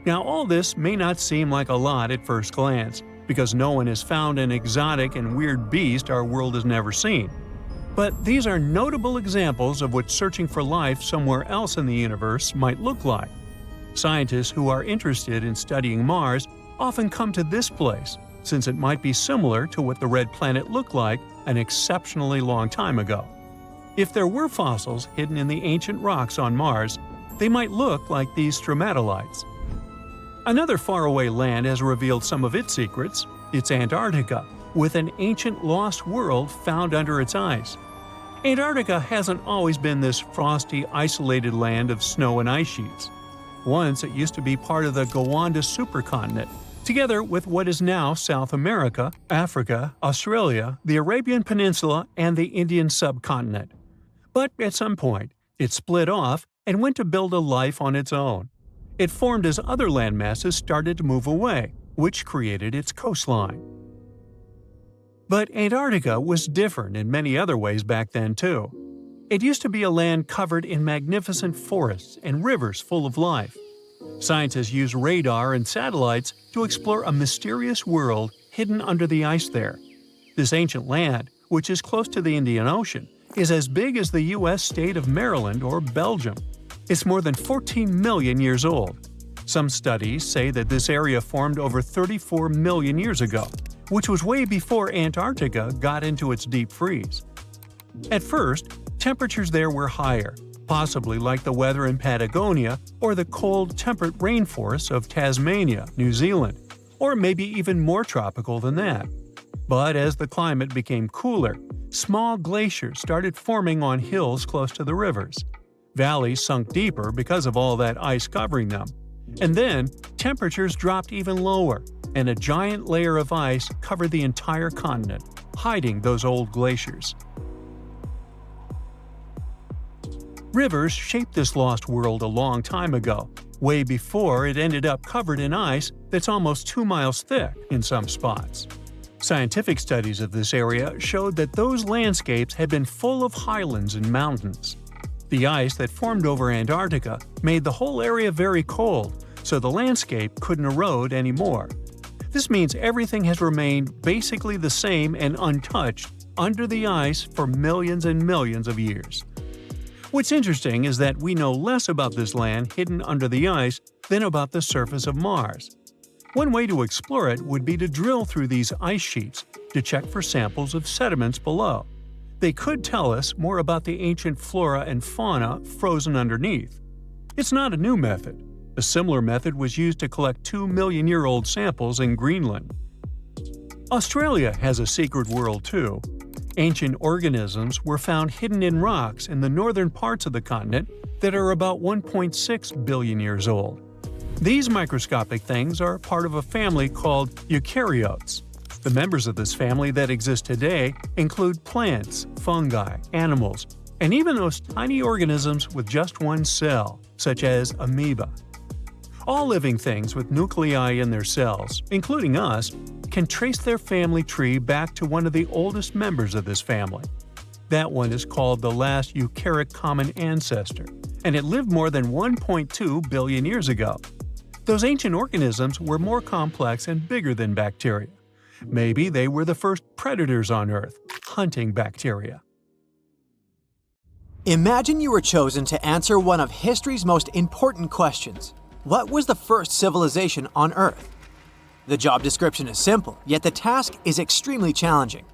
Now, all this may not seem like a lot at first glance, because no one has found an exotic and weird beast our world has never seen. But these are notable examples of what searching for life somewhere else in the universe might look like. Scientists who are interested in studying Mars often come to this place, since it might be similar to what the red planet looked like an exceptionally long time ago. If there were fossils hidden in the ancient rocks on Mars, they might look like these stromatolites. Another faraway land has revealed some of its secrets. It's Antarctica, with an ancient lost world found under its ice. Antarctica hasn't always been this frosty, isolated land of snow and ice sheets. Once it used to be part of the Gondwana supercontinent, together with what is now South America, Africa, Australia, the Arabian Peninsula, and the Indian subcontinent. But at some point, it split off and went to build a life on its own. It formed as other landmasses started to move away, which created its coastline. But Antarctica was different in many other ways back then too. It used to be a land covered in magnificent forests and rivers full of life. Scientists use radar and satellites to explore a mysterious world hidden under the ice there. This ancient land, which is close to the Indian Ocean, is as big as the U.S. state of Maryland or Belgium. It's more than 14 million years old. Some studies say that this area formed over 34 million years ago, which was way before Antarctica got into its deep freeze. At first, temperatures there were higher, possibly like the weather in Patagonia or the cold, temperate rainforests of Tasmania, New Zealand, or maybe even more tropical than that. But as the climate became cooler, small glaciers started forming on hills close to the rivers. Valleys sunk deeper because of all that ice covering them. And then, temperatures dropped even lower, and a giant layer of ice covered the entire continent, hiding those old glaciers. Rivers shaped this lost world a long time ago, way before it ended up covered in ice that's almost 2 miles thick in some spots. Scientific studies of this area showed that those landscapes had been full of highlands and mountains. The ice that formed over Antarctica made the whole area very cold, so the landscape couldn't erode anymore. This means everything has remained basically the same and untouched under the ice for millions and millions of years. What's interesting is that we know less about this land hidden under the ice than about the surface of Mars. One way to explore it would be to drill through these ice sheets to check for samples of sediments below. They could tell us more about the ancient flora and fauna frozen underneath. It's not a new method. A similar method was used to collect 2-million-year-old samples in Greenland. Australia has a secret world too. Ancient organisms were found hidden in rocks in the northern parts of the continent that are about 1.6 billion years old. These microscopic things are part of a family called eukaryotes. The members of this family that exist today include plants, fungi, animals, and even those tiny organisms with just one cell, such as amoeba. All living things with nuclei in their cells, including us, can trace their family tree back to one of the oldest members of this family. That one is called the last eukaryotic common ancestor, and it lived more than 1.2 billion years ago. Those ancient organisms were more complex and bigger than bacteria. Maybe they were the first predators on Earth, hunting bacteria. Imagine you were chosen to answer one of history's most important questions. What was the first civilization on Earth? The job description is simple, yet the task is extremely challenging.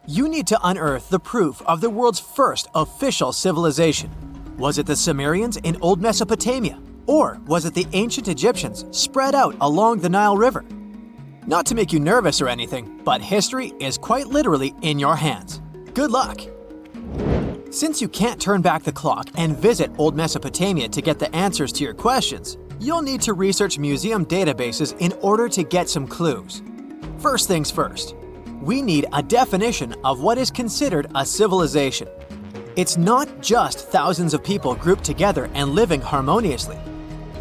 You need to unearth the proof of the world's first official civilization. Was it the Sumerians in Old Mesopotamia? Or was it the ancient Egyptians spread out along the Nile River? Not to make you nervous or anything, but history is quite literally in your hands. Good luck! Since you can't turn back the clock and visit Old Mesopotamia to get the answers to your questions, you'll need to research museum databases in order to get some clues. First things first, we need a definition of what is considered a civilization. It's not just thousands of people grouped together and living harmoniously.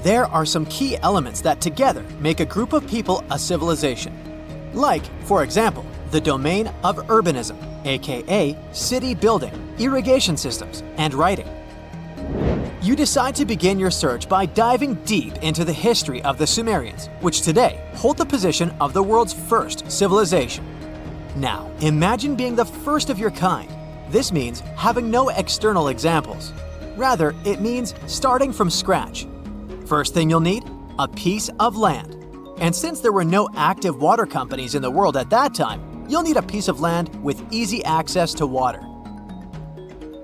There are some key elements that together make a group of people a civilization. Like, for example, the domain of urbanism, aka city building, irrigation systems, and writing. You decide to begin your search by diving deep into the history of the Sumerians, which today hold the position of the world's first civilization. Now, imagine being the first of your kind. This means having no external examples. Rather, it means starting from scratch. First thing you'll need? A piece of land. And since there were no active water companies in the world at that time, you'll need a piece of land with easy access to water.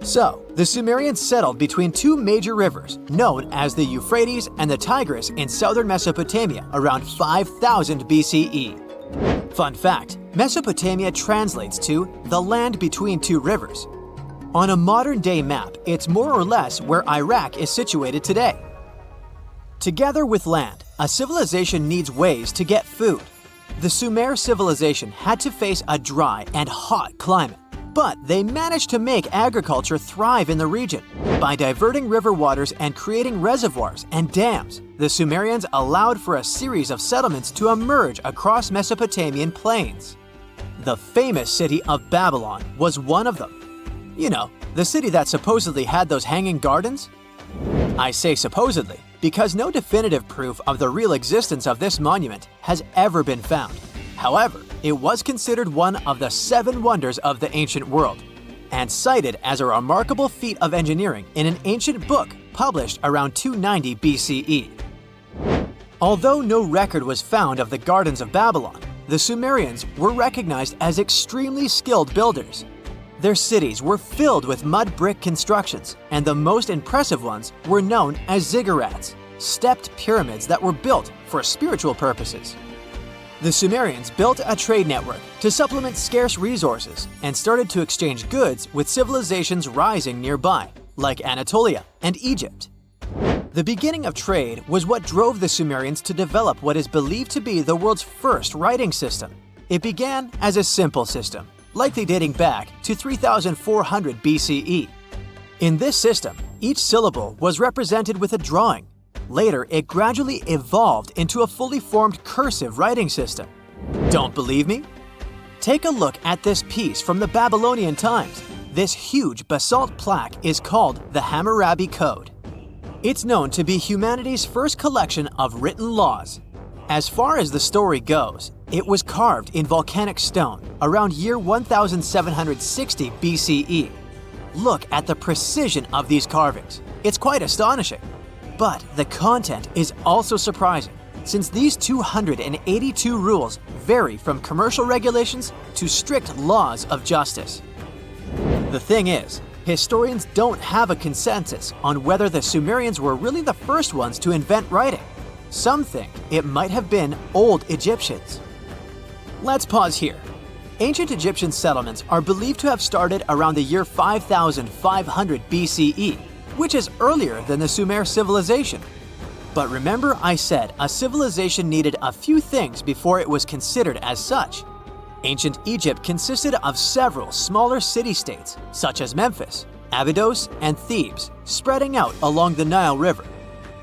So, the Sumerians settled between two major rivers, known as the Euphrates and the Tigris in southern Mesopotamia around 5000 BCE. Fun fact, Mesopotamia translates to the land between two rivers. On a modern-day map, it's more or less where Iraq is situated today. Together with land, a civilization needs ways to get food. The Sumer civilization had to face a dry and hot climate, but they managed to make agriculture thrive in the region. By diverting river waters and creating reservoirs and dams, the Sumerians allowed for a series of settlements to emerge across Mesopotamian plains. The famous city of Babylon was one of them. You know, the city that supposedly had those hanging gardens? I say supposedly because no definitive proof of the real existence of this monument has ever been found. However, it was considered one of the 7 wonders of the ancient world, and cited as a remarkable feat of engineering in an ancient book published around 290 BCE. Although no record was found of the Gardens of Babylon, the Sumerians were recognized as extremely skilled builders. Their cities were filled with mud brick constructions, and the most impressive ones were known as ziggurats, stepped pyramids that were built for spiritual purposes. The Sumerians built a trade network to supplement scarce resources and started to exchange goods with civilizations rising nearby, like Anatolia and Egypt. The beginning of trade was what drove the Sumerians to develop what is believed to be the world's first writing system. It began as a simple system, likely dating back to 3400 BCE. In this system, each syllable was represented with a drawing. Later, it gradually evolved into a fully formed cursive writing system. Don't believe me? Take a look at this piece from the Babylonian times. This huge basalt plaque is called the Hammurabi Code. It's known to be humanity's first collection of written laws. As far as the story goes, it was carved in volcanic stone around year 1760 BCE. Look at the precision of these carvings. It's quite astonishing. But the content is also surprising, since these 282 rules vary from commercial regulations to strict laws of justice. The thing is, historians don't have a consensus on whether the Sumerians were really the first ones to invent writing. Some think it might have been old Egyptians. Let's pause here. Ancient Egyptian settlements are believed to have started around the year 5500 BCE, which is earlier than the Sumer civilization. But remember I said a civilization needed a few things before it was considered as such. Ancient Egypt consisted of several smaller city-states, such as Memphis, Abydos, and Thebes, spreading out along the Nile River.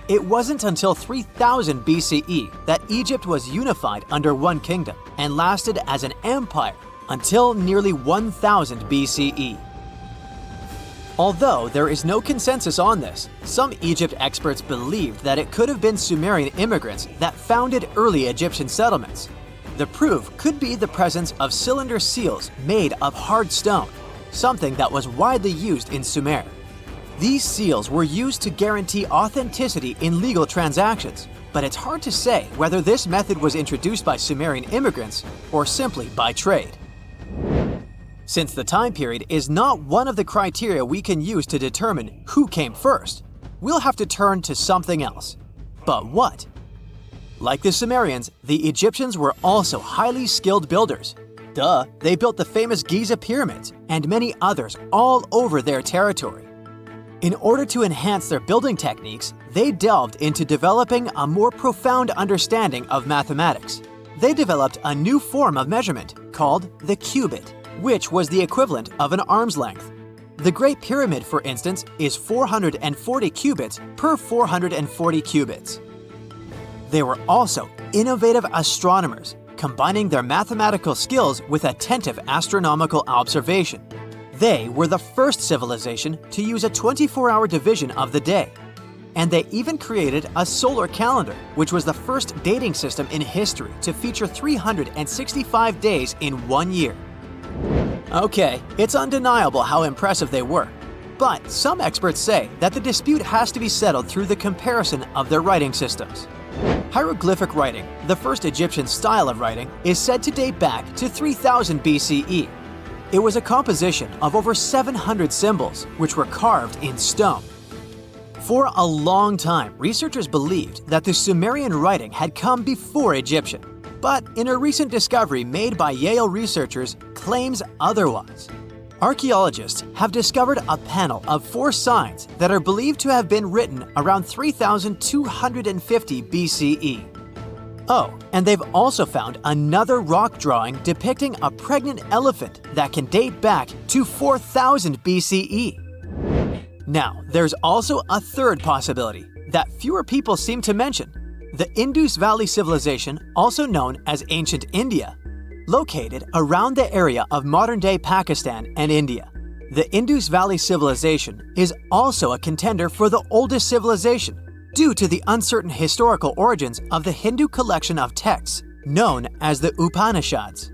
It wasn't until 3000 BCE that Egypt was unified under one kingdom and lasted as an empire until nearly 1000 BCE. Although there is no consensus on this, some Egypt experts believed that it could have been Sumerian immigrants that founded early Egyptian settlements. The proof could be the presence of cylinder seals made of hard stone, something that was widely used in Sumer. These seals were used to guarantee authenticity in legal transactions, but it's hard to say whether this method was introduced by Sumerian immigrants or simply by trade. Since the time period is not one of the criteria we can use to determine who came first, we'll have to turn to something else. But what? Like the Sumerians, the Egyptians were also highly skilled builders. Duh, they built the famous Giza pyramids and many others all over their territory. In order to enhance their building techniques, they delved into developing a more profound understanding of mathematics. They developed a new form of measurement called the cubit, which was the equivalent of an arm's length. The Great Pyramid, for instance, is 440 cubits per 440 cubits. They were also innovative astronomers, combining their mathematical skills with attentive astronomical observation. They were the first civilization to use a 24-hour division of the day. And they even created a solar calendar, which was the first dating system in history to feature 365 days in one year. Okay, it's undeniable how impressive they were. But some experts say that the dispute has to be settled through the comparison of their writing systems. Hieroglyphic writing, the first Egyptian style of writing, is said to date back to 3000 BCE. It was a composition of over 700 symbols, which were carved in stone. For a long time, researchers believed that the Sumerian writing had come before Egyptian. But in a recent discovery made by Yale researchers claims otherwise. Archaeologists have discovered a panel of 4 signs that are believed to have been written around 3250 BCE. Oh, and they've also found another rock drawing depicting a pregnant elephant that can date back to 4000 BCE. Now, there's also a third possibility that fewer people seem to mention: the Indus Valley Civilization, also known as Ancient India, located around the area of modern-day Pakistan and India. The Indus Valley Civilization is also a contender for the oldest civilization due to the uncertain historical origins of the Hindu collection of texts known as the Upanishads.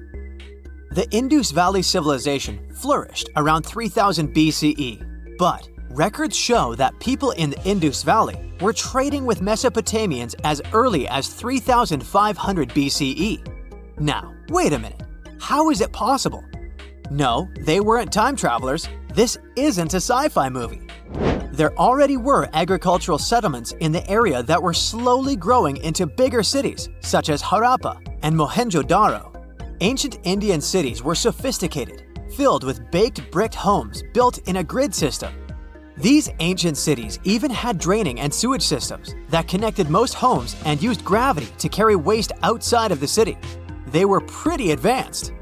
The Indus Valley Civilization flourished around 3000 BCE, but records show that people in the Indus Valley were trading with Mesopotamians as early as 3500 BCE. Now, wait a minute. How is it possible? No, they weren't time travelers. This isn't a sci-fi movie. There already were agricultural settlements in the area that were slowly growing into bigger cities, such as Harappa, and Mohenjo-daro. Ancient Indian cities were sophisticated, filled with baked brick homes built in a grid system. These ancient cities even had draining and sewage systems that connected most homes and used gravity to carry waste outside of the city. They were pretty advanced.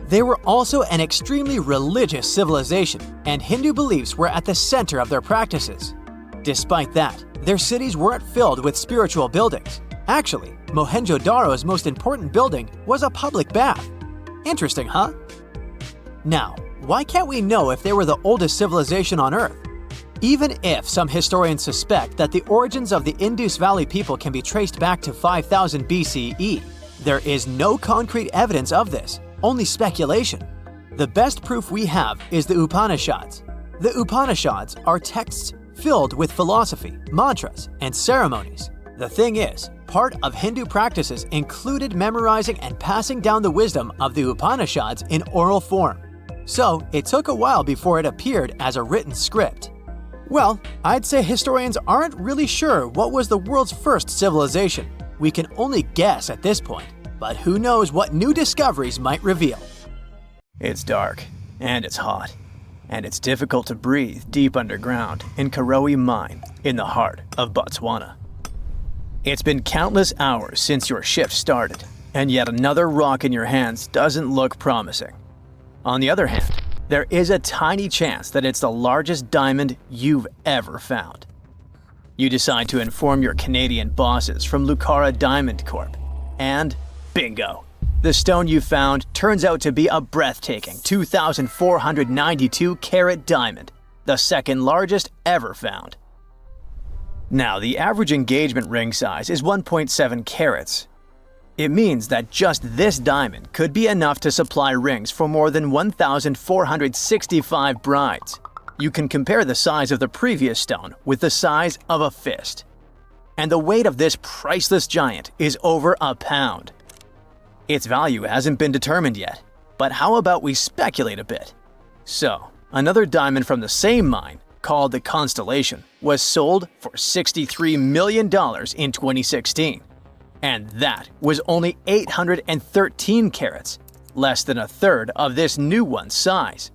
They were also an extremely religious civilization, and Hindu beliefs were at the center of their practices. Despite that, their cities weren't filled with spiritual buildings. Actually, Mohenjo-daro's most important building was a public bath. Interesting, huh? Now, why can't we know if they were the oldest civilization on Earth? Even if some historians suspect that the origins of the Indus Valley people can be traced back to 5000 BCE, there is no concrete evidence of this, only speculation. The best proof we have is the Upanishads. The Upanishads are texts filled with philosophy, mantras, and ceremonies. The thing is, part of Hindu practices included memorizing and passing down the wisdom of the Upanishads in oral form. So, it took a while before it appeared as a written script. Well, I'd say historians aren't really sure what was the world's first civilization. We can only guess at this point, but who knows what new discoveries might reveal. It's dark, and it's hot, and it's difficult to breathe deep underground in Karowe Mine in the heart of Botswana. It's been countless hours since your shift started, and yet another rock in your hands doesn't look promising. On the other hand, there is a tiny chance that it's the largest diamond you've ever found. You decide to inform your Canadian bosses from Lucara Diamond Corp. And bingo! The stone you found turns out to be a breathtaking 2,492 carat diamond, the second largest ever found. Now, the average engagement ring size is 1.7 carats. It means that just this diamond could be enough to supply rings for more than 1,465 brides. You can compare the size of the previous stone with the size of a fist. And the weight of this priceless giant is over a pound. Its value hasn't been determined yet, but how about we speculate a bit? So, another diamond from the same mine, called the Constellation, was sold for $63 million in 2016. And that was only 813 carats, less than a third of this new one's size.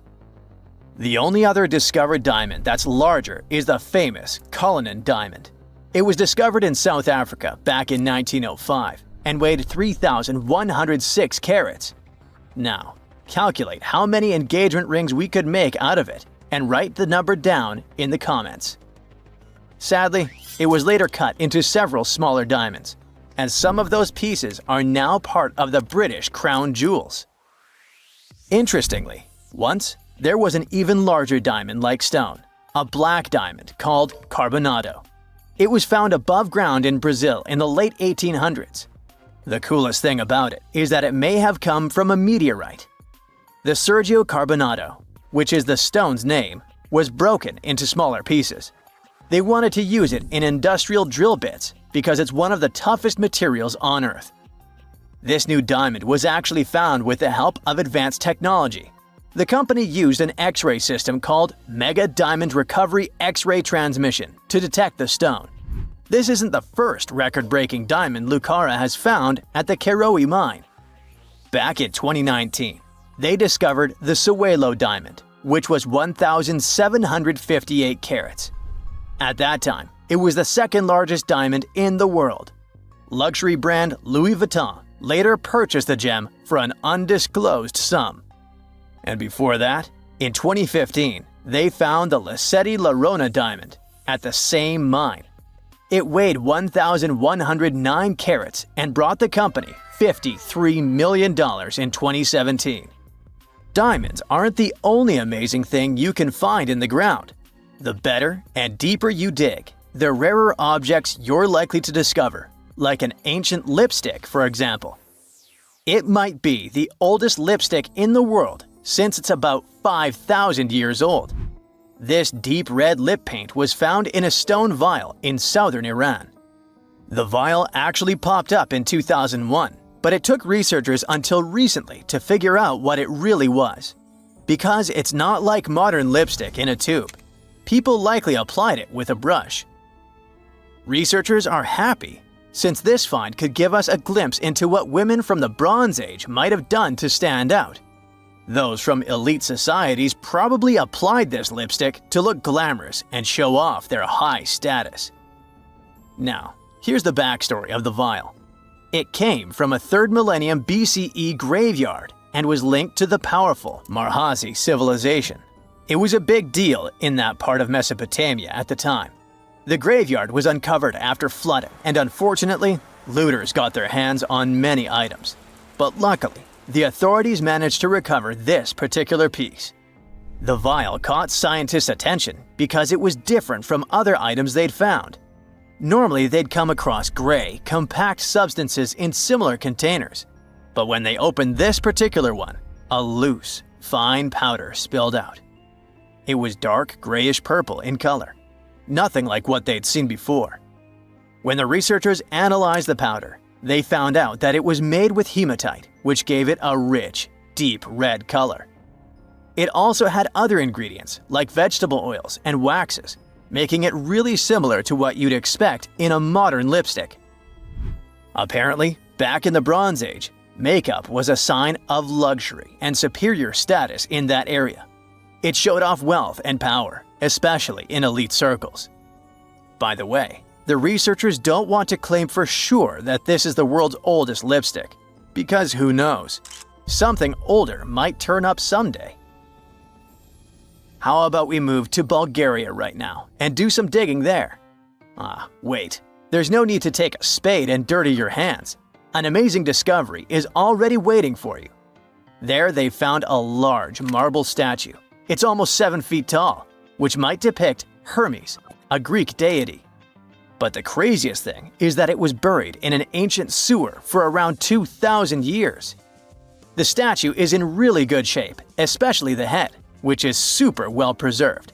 The only other discovered diamond that's larger is the famous Cullinan diamond. It was discovered in South Africa back in 1905 and weighed 3,106 carats. Now, calculate how many engagement rings we could make out of it and write the number down in the comments. Sadly, it was later cut into several smaller diamonds, and some of those pieces are now part of the British crown jewels. Interestingly, once there was an even larger diamond-like stone, a black diamond called carbonado. It was found above ground in Brazil in the late 1800s. The coolest thing about it is that it may have come from a meteorite. The Sergio Carbonado, which is the stone's name, was broken into smaller pieces. They wanted to use it in industrial drill bits because it's one of the toughest materials on Earth. This new diamond was actually found with the help of advanced technology. The company used an X-ray system called Mega Diamond Recovery X-ray Transmission to detect the stone. This isn't the first record-breaking diamond Lucara has found at the Karowe mine. Back in 2019, they discovered the Sewelo diamond, which was 1,758 carats. At that time, it was the second largest diamond in the world. Luxury brand Louis Vuitton later purchased the gem for an undisclosed sum. And before that, in 2015, they found the Lasceti La Rona diamond at the same mine. It weighed 1,109 carats and brought the company $53 million in 2017. Diamonds aren't the only amazing thing you can find in the ground. The better and deeper you dig, the rarer objects you're likely to discover, like an ancient lipstick, for example. It might be the oldest lipstick in the world since it's about 5,000 years old. This deep red lip paint was found in a stone vial in southern Iran. The vial actually popped up in 2001, but it took researchers until recently to figure out what it really was. Because it's not like modern lipstick in a tube. People likely applied it with a brush. Researchers are happy, since this find could give us a glimpse into what women from the Bronze Age might have done to stand out. Those from elite societies probably applied this lipstick to look glamorous and show off their high status. Now, here's the backstory of the vial. It came from a 3rd millennium BCE graveyard and was linked to the powerful Marhazi civilization. It was a big deal in that part of Mesopotamia at the time. The graveyard was uncovered after flooding, and unfortunately, looters got their hands on many items. But luckily, the authorities managed to recover this particular piece. The vial caught scientists' attention because it was different from other items they'd found. Normally, they'd come across gray, compact substances in similar containers. But when they opened this particular one, a loose, fine powder spilled out. It was dark grayish purple in color, nothing like what they'd seen before. When the researchers analyzed the powder, they found out that it was made with hematite, which gave it a rich, deep red color. It also had other ingredients like vegetable oils and waxes, making it really similar to what you'd expect in a modern lipstick. Apparently, back in the Bronze Age, makeup was a sign of luxury and superior status in that area. It showed off wealth and power, especially in elite circles. By the way, the researchers don't want to claim for sure that this is the world's oldest lipstick, because who knows? Something older might turn up someday. How about we move to Bulgaria right now and do some digging there? Wait, there's no need to take a spade and dirty your hands. An amazing discovery is already waiting for you. There they found a large marble statue. It's almost 7 feet tall, which might depict Hermes, a Greek deity. But the craziest thing is that it was buried in an ancient sewer for around 2,000 years. The statue is in really good shape, especially the head, which is super well preserved.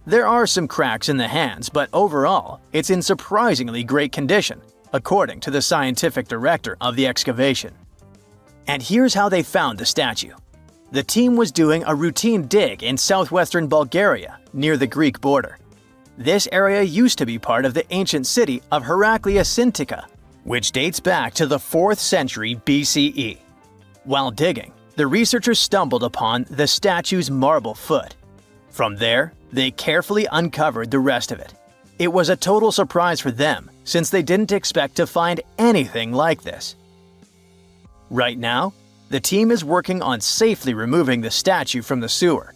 There are some cracks in the hands, but overall, it's in surprisingly great condition, according to the scientific director of the excavation. And here's how they found the statue. The team was doing a routine dig in southwestern Bulgaria, near the Greek border. This area used to be part of the ancient city of Heraclea Sintica, which dates back to the 4th century BCE. While digging, the researchers stumbled upon the statue's marble foot. From there, they carefully uncovered the rest of it. It was a total surprise for them, since they didn't expect to find anything like this. Right now, the team is working on safely removing the statue from the sewer.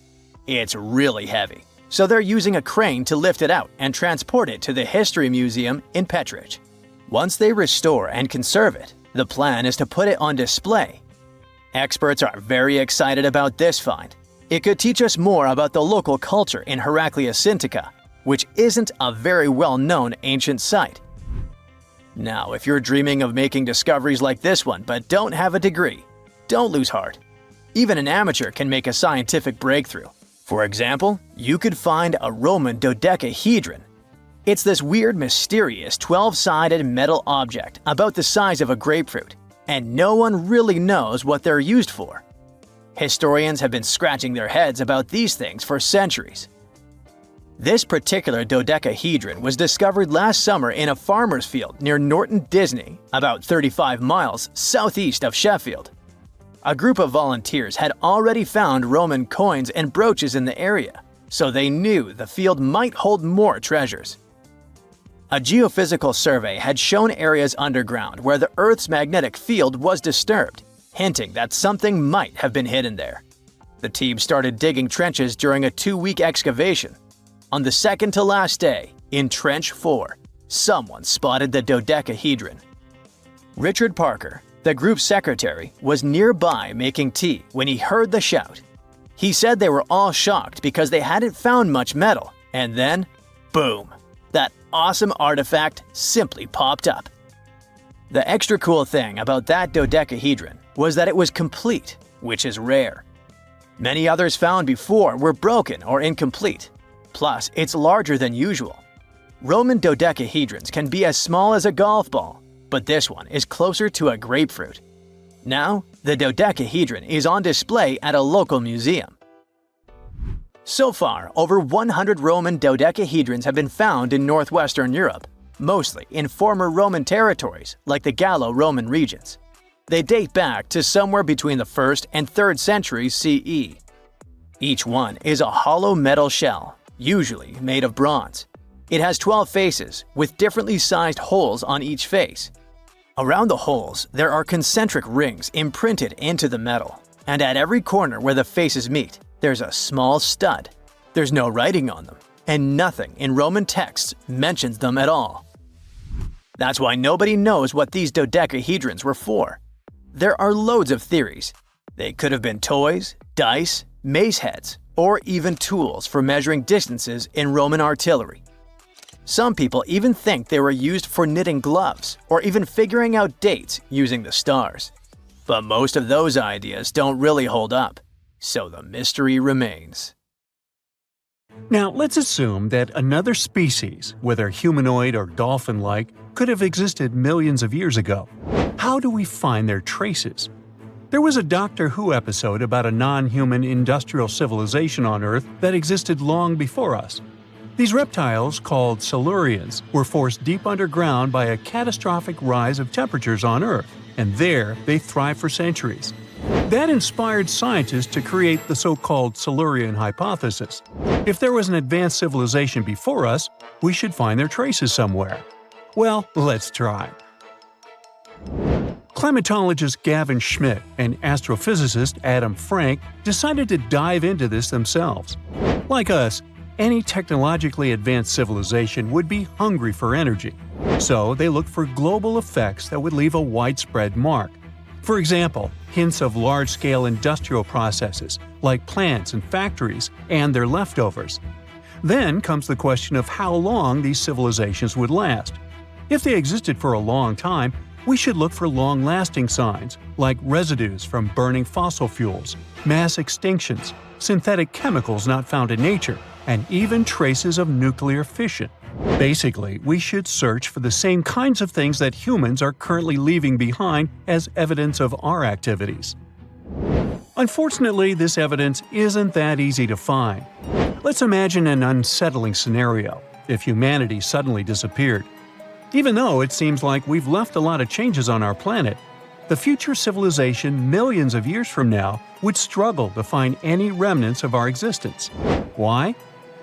It's really heavy, so they're using a crane to lift it out and transport it to the History Museum in Petrich. Once they restore and conserve it, the plan is to put it on display. Experts are very excited about this find. It could teach us more about the local culture in Heraclea Sintica, which isn't a very well-known ancient site. Now, if you're dreaming of making discoveries like this one but don't have a degree, don't lose heart. Even an amateur can make a scientific breakthrough. For example, you could find a Roman dodecahedron. It's this weird, mysterious 12-sided metal object about the size of a grapefruit, and no one really knows what they're used for. Historians have been scratching their heads about these things for centuries. This particular dodecahedron was discovered last summer in a farmer's field near Norton Disney, about 35 miles southeast of Sheffield. A group of volunteers had already found Roman coins and brooches in the area, so they knew the field might hold more treasures. A geophysical survey had shown areas underground where the Earth's magnetic field was disturbed, hinting that something might have been hidden there. The team started digging trenches during a 2-week excavation. On the second to last day, in Trench 4, someone spotted the dodecahedron. Richard Parker, the group's secretary, was nearby making tea when he heard the shout. He said they were all shocked because they hadn't found much metal, and then, boom, that awesome artifact simply popped up. The extra cool thing about that dodecahedron was that it was complete, which is rare. Many others found before were broken or incomplete. Plus, it's larger than usual. Roman dodecahedrons can be as small as a golf ball, but this one is closer to a grapefruit. Now, the dodecahedron is on display at a local museum. So far, over 100 Roman dodecahedrons have been found in northwestern Europe. mostly in former Roman territories like the Gallo-Roman regions. They date back to somewhere between the 1st and 3rd centuries CE. Each one is a hollow metal shell, usually made of bronze. It has 12 faces, with differently sized holes on each face. Around the holes, there are concentric rings imprinted into the metal, and at every corner where the faces meet, there's a small stud. There's no writing on them, and nothing in Roman texts mentions them at all. That's why nobody knows what these dodecahedrons were for. There are loads of theories. They could have been toys, dice, mace heads, or even tools for measuring distances in Roman artillery. Some people even think they were used for knitting gloves or even figuring out dates using the stars. But most of those ideas don't really hold up, so the mystery remains. Now, let's assume that another species, whether humanoid or dolphin-like, could have existed millions of years ago. How do we find their traces? There was a Doctor Who episode about a non-human industrial civilization on Earth that existed long before us. These reptiles, called Silurians, were forced deep underground by a catastrophic rise of temperatures on Earth, and there they thrived for centuries. That inspired scientists to create the so-called Silurian hypothesis. If there was an advanced civilization before us, we should find their traces somewhere. Well, let's try. Climatologist Gavin Schmidt and astrophysicist Adam Frank decided to dive into this themselves. Like us, any technologically advanced civilization would be hungry for energy. So they looked for global effects that would leave a widespread mark. For example, hints of large-scale industrial processes, like plants and factories, and their leftovers. Then comes the question of how long these civilizations would last. If they existed for a long time, we should look for long-lasting signs, like residues from burning fossil fuels, mass extinctions, synthetic chemicals not found in nature, and even traces of nuclear fission. Basically, we should search for the same kinds of things that humans are currently leaving behind as evidence of our activities. Unfortunately, this evidence isn't that easy to find. Let's imagine an unsettling scenario if humanity suddenly disappeared. Even though it seems like we've left a lot of changes on our planet, the future civilization millions of years from now would struggle to find any remnants of our existence. Why?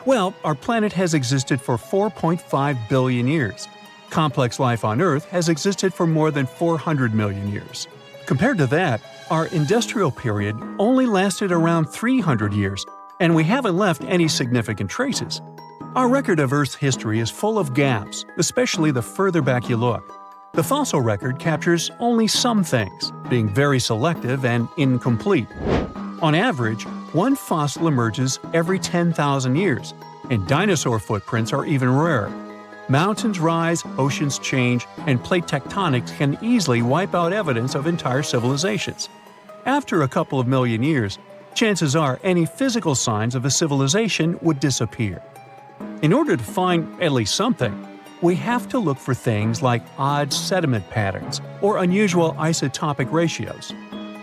Well, our planet has existed for 4.5 billion years. Complex life on Earth has existed for more than 400 million years. Compared to that, our industrial period only lasted around 300 years, and we haven't left any significant traces. Our record of Earth's history is full of gaps, especially the further back you look. The fossil record captures only some things, being very selective and incomplete. On average, one fossil emerges every 10,000 years, and dinosaur footprints are even rarer. Mountains rise, oceans change, and plate tectonics can easily wipe out evidence of entire civilizations. After a couple of million years, chances are any physical signs of a civilization would disappear. In order to find at least something, we have to look for things like odd sediment patterns or unusual isotopic ratios.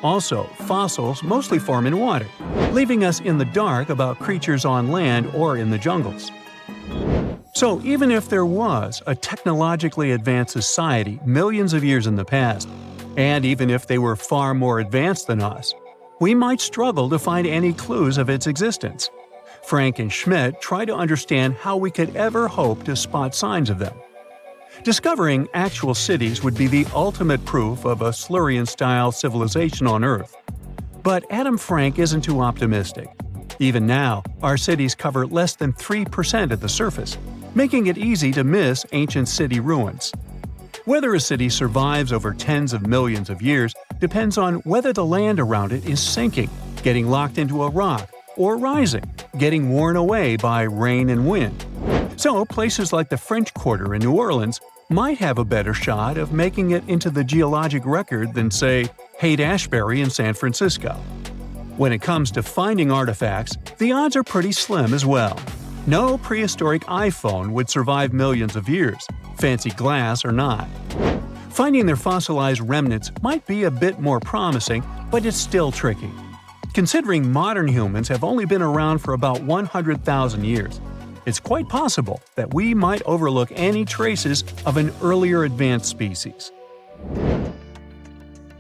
Also, fossils mostly form in water, leaving us in the dark about creatures on land or in the jungles. So even if there was a technologically advanced society millions of years in the past, and even if they were far more advanced than us, we might struggle to find any clues of its existence. Frank and Schmidt try to understand how we could ever hope to spot signs of them. Discovering actual cities would be the ultimate proof of a Silurian-style civilization on Earth. But Adam Frank isn't too optimistic. Even now, our cities cover less than 3% of the surface, making it easy to miss ancient city ruins. Whether a city survives over tens of millions of years depends on whether the land around it is sinking, getting locked into a rock, or rising, getting worn away by rain and wind. So, places like the French Quarter in New Orleans might have a better shot of making it into the geologic record than, say, Haight-Ashbury in San Francisco. When it comes to finding artifacts, the odds are pretty slim as well. No prehistoric iPhone would survive millions of years, fancy glass or not. Finding their fossilized remnants might be a bit more promising, but it's still tricky. Considering modern humans have only been around for about 100,000 years, It's quite possible that we might overlook any traces of an earlier advanced species.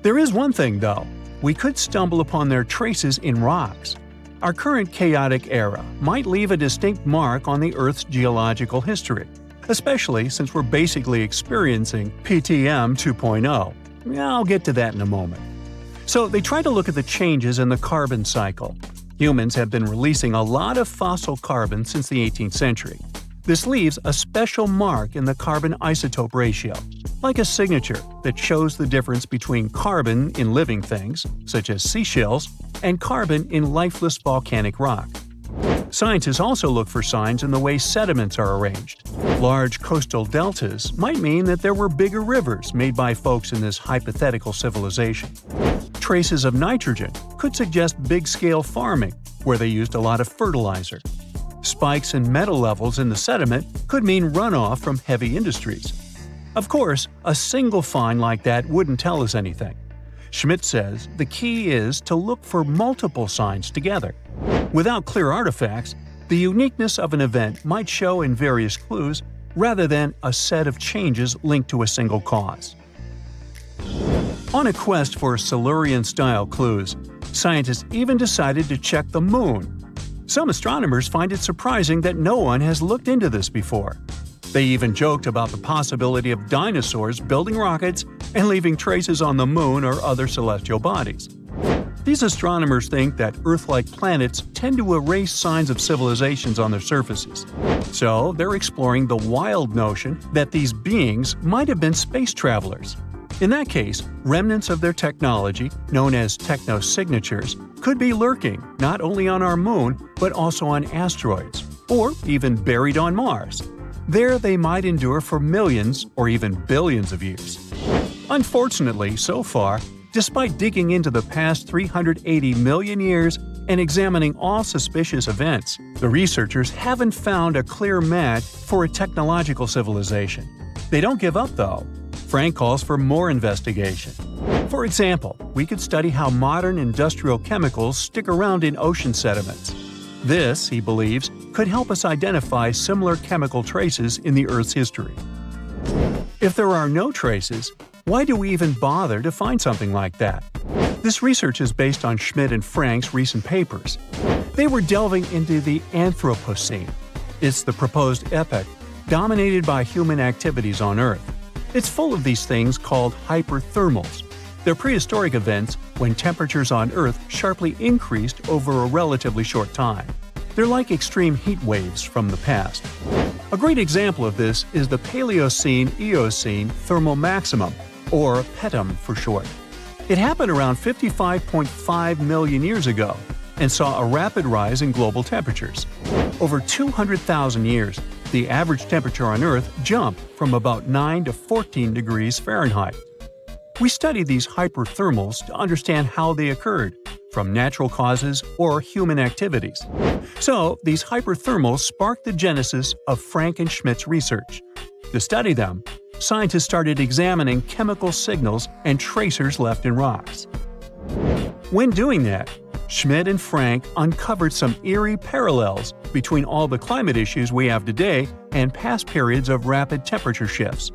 There is one thing, though. We could stumble upon their traces in rocks. Our current chaotic era might leave a distinct mark on the Earth's geological history, especially since we're basically experiencing PTM 2.0. I'll get to that in a moment. So they try to look at the changes in the carbon cycle. Humans have been releasing a lot of fossil carbon since the 18th century. This leaves a special mark in the carbon isotope ratio, like a signature that shows the difference between carbon in living things, such as seashells, and carbon in lifeless volcanic rock. Scientists also look for signs in the way sediments are arranged. Large coastal deltas might mean that there were bigger rivers made by folks in this hypothetical civilization. Traces of nitrogen could suggest big-scale farming, where they used a lot of fertilizer. Spikes in metal levels in the sediment could mean runoff from heavy industries. Of course, a single find like that wouldn't tell us anything. Schmidt says the key is to look for multiple signs together. Without clear artifacts, the uniqueness of an event might show in various clues rather than a set of changes linked to a single cause. On a quest for Silurian-style clues, scientists even decided to check the Moon. Some astronomers find it surprising that no one has looked into this before. They even joked about the possibility of dinosaurs building rockets and leaving traces on the Moon or other celestial bodies. These astronomers think that Earth-like planets tend to erase signs of civilizations on their surfaces. So they're exploring the wild notion that these beings might have been space travelers. In that case, remnants of their technology, known as technosignatures, could be lurking not only on our Moon but also on asteroids, or even buried on Mars. There they might endure for millions or even billions of years. Unfortunately, so far, despite digging into the past 380 million years and examining all suspicious events, the researchers haven't found a clear match for a technological civilization. They don't give up, though. Frank calls for more investigation. For example, we could study how modern industrial chemicals stick around in ocean sediments. This, he believes, could help us identify similar chemical traces in the Earth's history. If there are no traces, why do we even bother to find something like that? This research is based on Schmidt and Frank's recent papers. They were delving into the Anthropocene. It's the proposed epoch dominated by human activities on Earth. It's full of these things called hyperthermals. They're prehistoric events when temperatures on Earth sharply increased over a relatively short time. They're like extreme heat waves from the past. A great example of this is the Paleocene-Eocene thermal maximum, or PETM for short. It happened around 55.5 million years ago and saw a rapid rise in global temperatures. Over 200,000 years, the average temperature on Earth jumped from about 9 to 14 degrees Fahrenheit. We study these hyperthermals to understand how they occurred, from natural causes or human activities. So, these hyperthermals sparked the genesis of Frank and Schmidt's research. To study them, scientists started examining chemical signals and tracers left in rocks. When doing that, Schmidt and Frank uncovered some eerie parallels between all the climate issues we have today and past periods of rapid temperature shifts.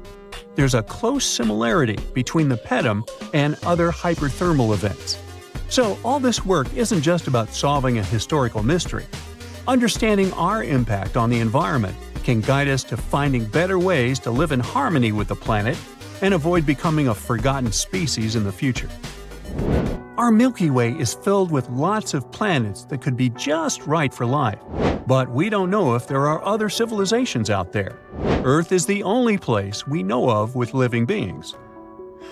There's a close similarity between the PETM and other hyperthermal events. So all this work isn't just about solving a historical mystery. Understanding our impact on the environment can guide us to finding better ways to live in harmony with the planet and avoid becoming a forgotten species in the future. Our Milky Way is filled with lots of planets that could be just right for life, but we don't know if there are other civilizations out there. Earth is the only place we know of with living beings.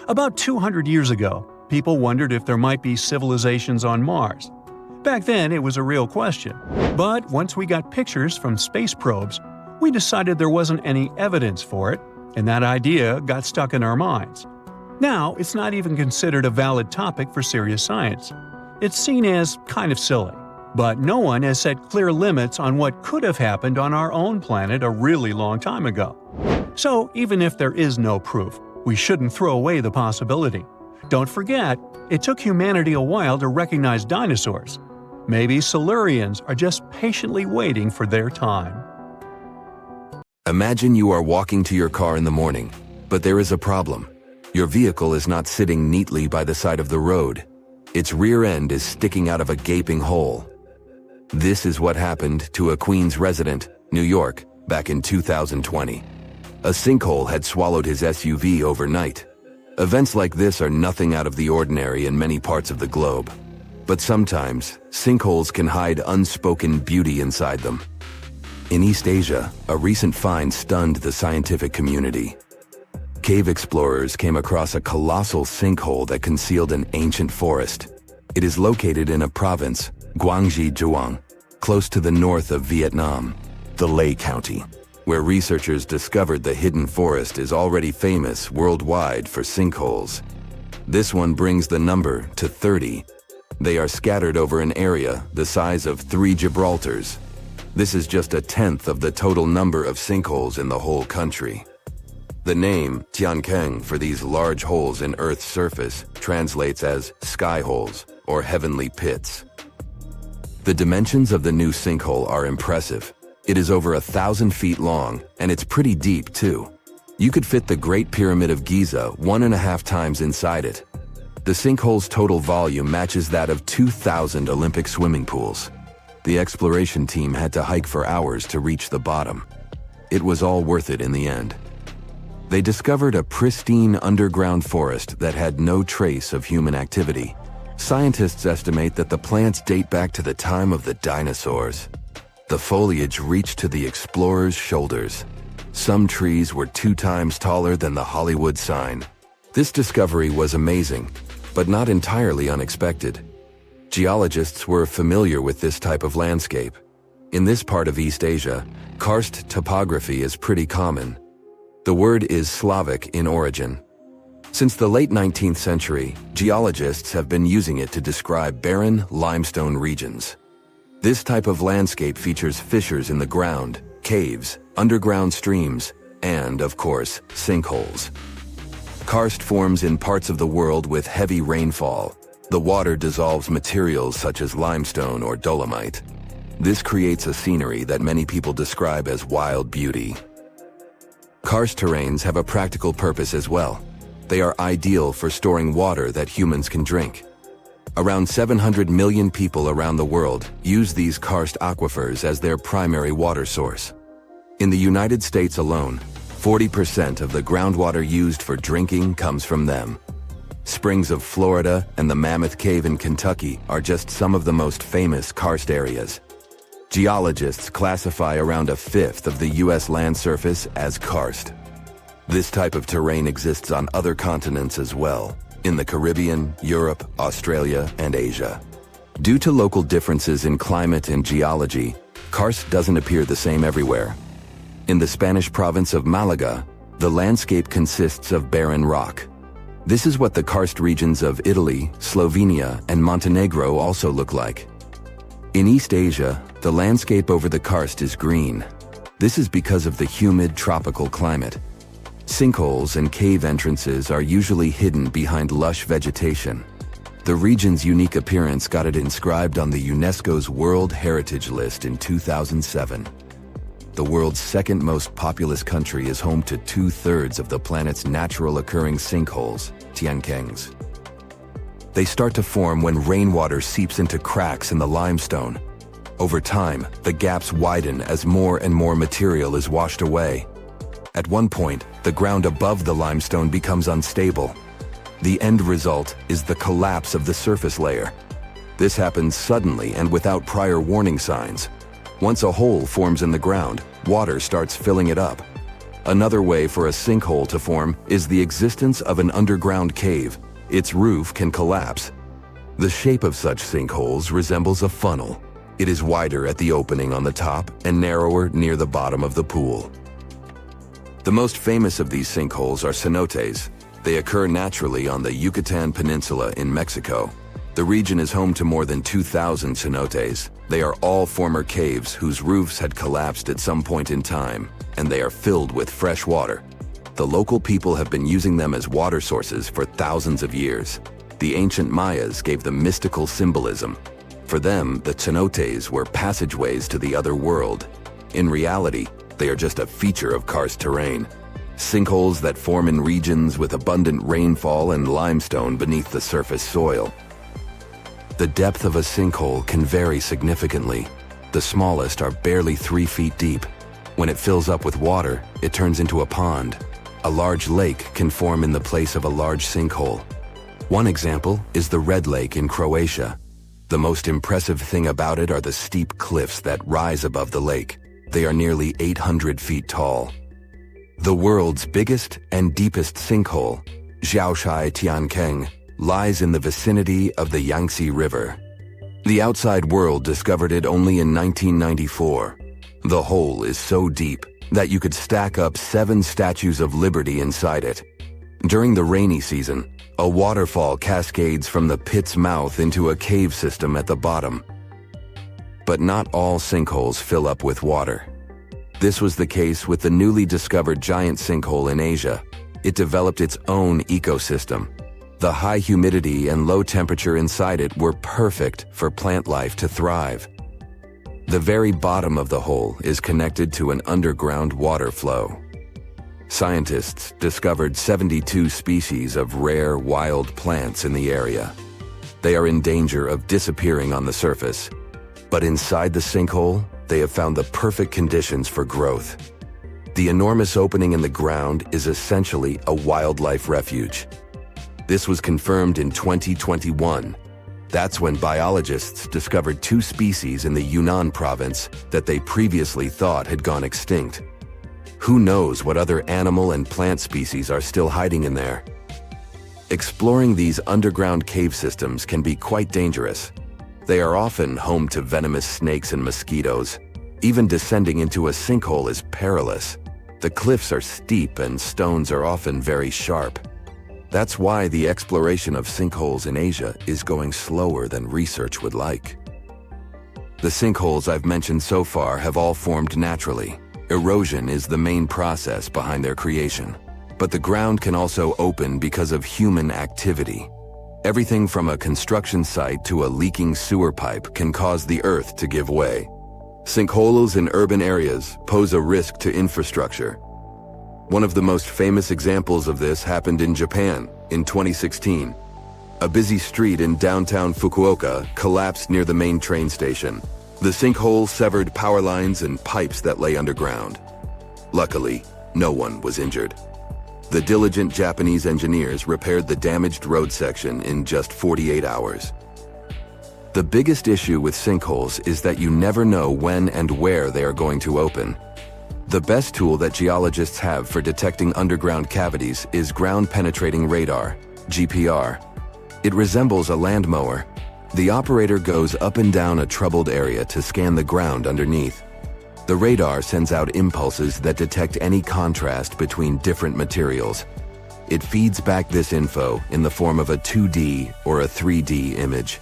About 200 years ago, people wondered if there might be civilizations on Mars. Back then, it was a real question, but once we got pictures from space probes, we decided there wasn't any evidence for it, and that idea got stuck in our minds. Now, it's not even considered a valid topic for serious science. It's seen as kind of silly. But no one has set clear limits on what could have happened on our own planet a really long time ago. So, even if there is no proof, we shouldn't throw away the possibility. Don't forget, it took humanity a while to recognize dinosaurs. Maybe Silurians are just patiently waiting for their time. Imagine you are walking to your car in the morning, but there is a problem. Your vehicle is not sitting neatly by the side of the road. Its rear end is sticking out of a gaping hole. This is what happened to a Queens resident, New York, back in 2020. A sinkhole had swallowed his SUV overnight. Events like this are nothing out of the ordinary in many parts of the globe. But sometimes, sinkholes can hide unspoken beauty inside them. In East Asia, a recent find stunned the scientific community. Cave explorers came across a colossal sinkhole that concealed an ancient forest. It is located in a province, Guangxi Zhuang, close to the north of Vietnam, the Lê County, where researchers discovered the hidden forest is already famous worldwide for sinkholes. This one brings the number to 30. They are scattered over an area the size of 3 Gibraltars. This is just a tenth of the total number of sinkholes in the whole country. The name Tiankeng for these large holes in Earth's surface translates as sky holes or heavenly pits. The dimensions of the new sinkhole are impressive. It is over 1,000 feet long, and it's pretty deep too. You could fit the Great Pyramid of Giza 1.5 times inside it. The sinkhole's total volume matches that of 2,000 Olympic swimming pools. The exploration team had to hike for hours to reach the bottom. It was all worth it in the end. They discovered a pristine underground forest that had no trace of human activity. Scientists estimate that the plants date back to the time of the dinosaurs. The foliage reached to the explorers' shoulders. Some trees were 2 times taller than the Hollywood sign. This discovery was amazing, but not entirely unexpected. Geologists were familiar with this type of landscape. In this part of East Asia, karst topography is pretty common. The word is Slavic in origin. Since the late 19th century, geologists have been using it to describe barren limestone regions. This type of landscape features fissures in the ground, caves, underground streams, and, of course, sinkholes. Karst forms in parts of the world with heavy rainfall. The water dissolves materials such as limestone or dolomite. This creates a scenery that many people describe as wild beauty. Karst terrains have a practical purpose as well. They are ideal for storing water that humans can drink. Around 700 million people around the world use these karst aquifers as their primary water source. In the United States alone, 40% of the groundwater used for drinking comes from them. Springs of Florida and the Mammoth Cave in Kentucky are just some of the most famous karst areas. Geologists classify around 1/5 of the U.S. land surface as karst. This type of terrain exists on other continents as well, in the Caribbean, Europe, Australia, and Asia. Due to local differences in climate and geology, karst doesn't appear the same everywhere. In the Spanish province of Malaga, the landscape consists of barren rock. This is what the karst regions of Italy, Slovenia, and Montenegro also look like. In East Asia, the landscape over the karst is green. This is because of the humid tropical climate. Sinkholes and cave entrances are usually hidden behind lush vegetation. The region's unique appearance got it inscribed on the UNESCO's World Heritage List in 2007. The world's second most populous country is home to 2/3 of the planet's natural occurring sinkholes, Tiankengs. They start to form when rainwater seeps into cracks in the limestone. Over time, the gaps widen as more and more material is washed away. At one point, the ground above the limestone becomes unstable. The end result is the collapse of the surface layer. This happens suddenly and without prior warning signs. Once a hole forms in the ground, water starts filling it up. Another way for a sinkhole to form is the existence of an underground cave. Its roof can collapse. The shape of such sinkholes resembles a funnel. It is wider at the opening on the top and narrower near the bottom of the pool. The most famous of these sinkholes are cenotes. They occur naturally on the Yucatan Peninsula in Mexico. The region is home to more than 2,000 cenotes. They are all former caves whose roofs had collapsed at some point in time, and they are filled with fresh water. The local people have been using them as water sources for thousands of years. The ancient Mayas gave them mystical symbolism. For them, the cenotes were passageways to the other world. In reality, They are just a feature of karst terrain. Sinkholes that form in regions with abundant rainfall and limestone beneath the surface soil. The depth of a sinkhole can vary significantly. The smallest are barely 3 feet deep. When it fills up with water, it turns into a pond. A large lake can form in the place of a large sinkhole. One example is the Red Lake in Croatia. The most impressive thing about it are the steep cliffs that rise above the lake. They are nearly 800 feet tall. The world's biggest and deepest sinkhole, Zhaoshai Tiankeng, lies in the vicinity of the Yangtze River. The outside world discovered it only in 1994. The hole is so deep that you could stack up 7 statues of liberty inside it. During the rainy season, a waterfall cascades from the pit's mouth into a cave system at the bottom. But not all sinkholes fill up with water. This was the case with the newly discovered giant sinkhole in Asia. It developed its own ecosystem. The high humidity and low temperature inside it were perfect for plant life to thrive. The very bottom of the hole is connected to an underground water flow. Scientists discovered 72 species of rare wild plants in the area. They are in danger of disappearing on the surface. But inside the sinkhole, they have found the perfect conditions for growth. The enormous opening in the ground is essentially a wildlife refuge. This was confirmed in 2021. That's when biologists discovered 2 species in the Yunnan province that they previously thought had gone extinct. Who knows what other animal and plant species are still hiding in there? Exploring these underground cave systems can be quite dangerous. They are often home to venomous snakes and mosquitoes. Even descending into a sinkhole is perilous. The cliffs are steep and stones are often very sharp. That's why the exploration of sinkholes in Asia is going slower than research would like. The sinkholes I've mentioned so far have all formed naturally. Erosion is the main process behind their creation. But the ground can also open because of human activity. Everything from a construction site to a leaking sewer pipe can cause the earth to give way. Sinkholes in urban areas pose a risk to infrastructure. One of the most famous examples of this happened in Japan in 2016. A busy street in downtown Fukuoka collapsed near the main train station. The sinkhole severed power lines and pipes that lay underground. Luckily, no one was injured. The diligent Japanese engineers repaired the damaged road section in just 48 hours. The biggest issue with sinkholes is that you never know when and where they are going to open. The best tool that geologists have for detecting underground cavities is ground-penetrating radar, GPR. It resembles a land mower. The operator goes up and down a troubled area to scan the ground underneath. The radar sends out impulses that detect any contrast between different materials. It feeds back this info in the form of a 2D or a 3D image.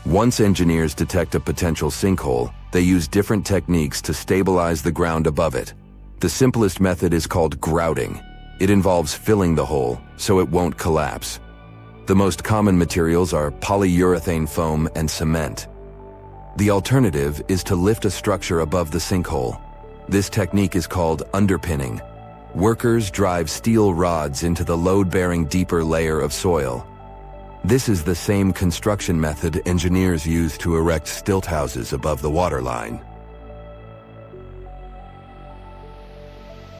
Once engineers detect a potential sinkhole, they use different techniques to stabilize the ground above it. The simplest method is called grouting. It involves filling the hole so it won't collapse. The most common materials are polyurethane foam and cement. The alternative is to lift a structure above the sinkhole. This technique is called underpinning. Workers drive steel rods into the load-bearing deeper layer of soil. This is the same construction method engineers use to erect stilt houses above the waterline.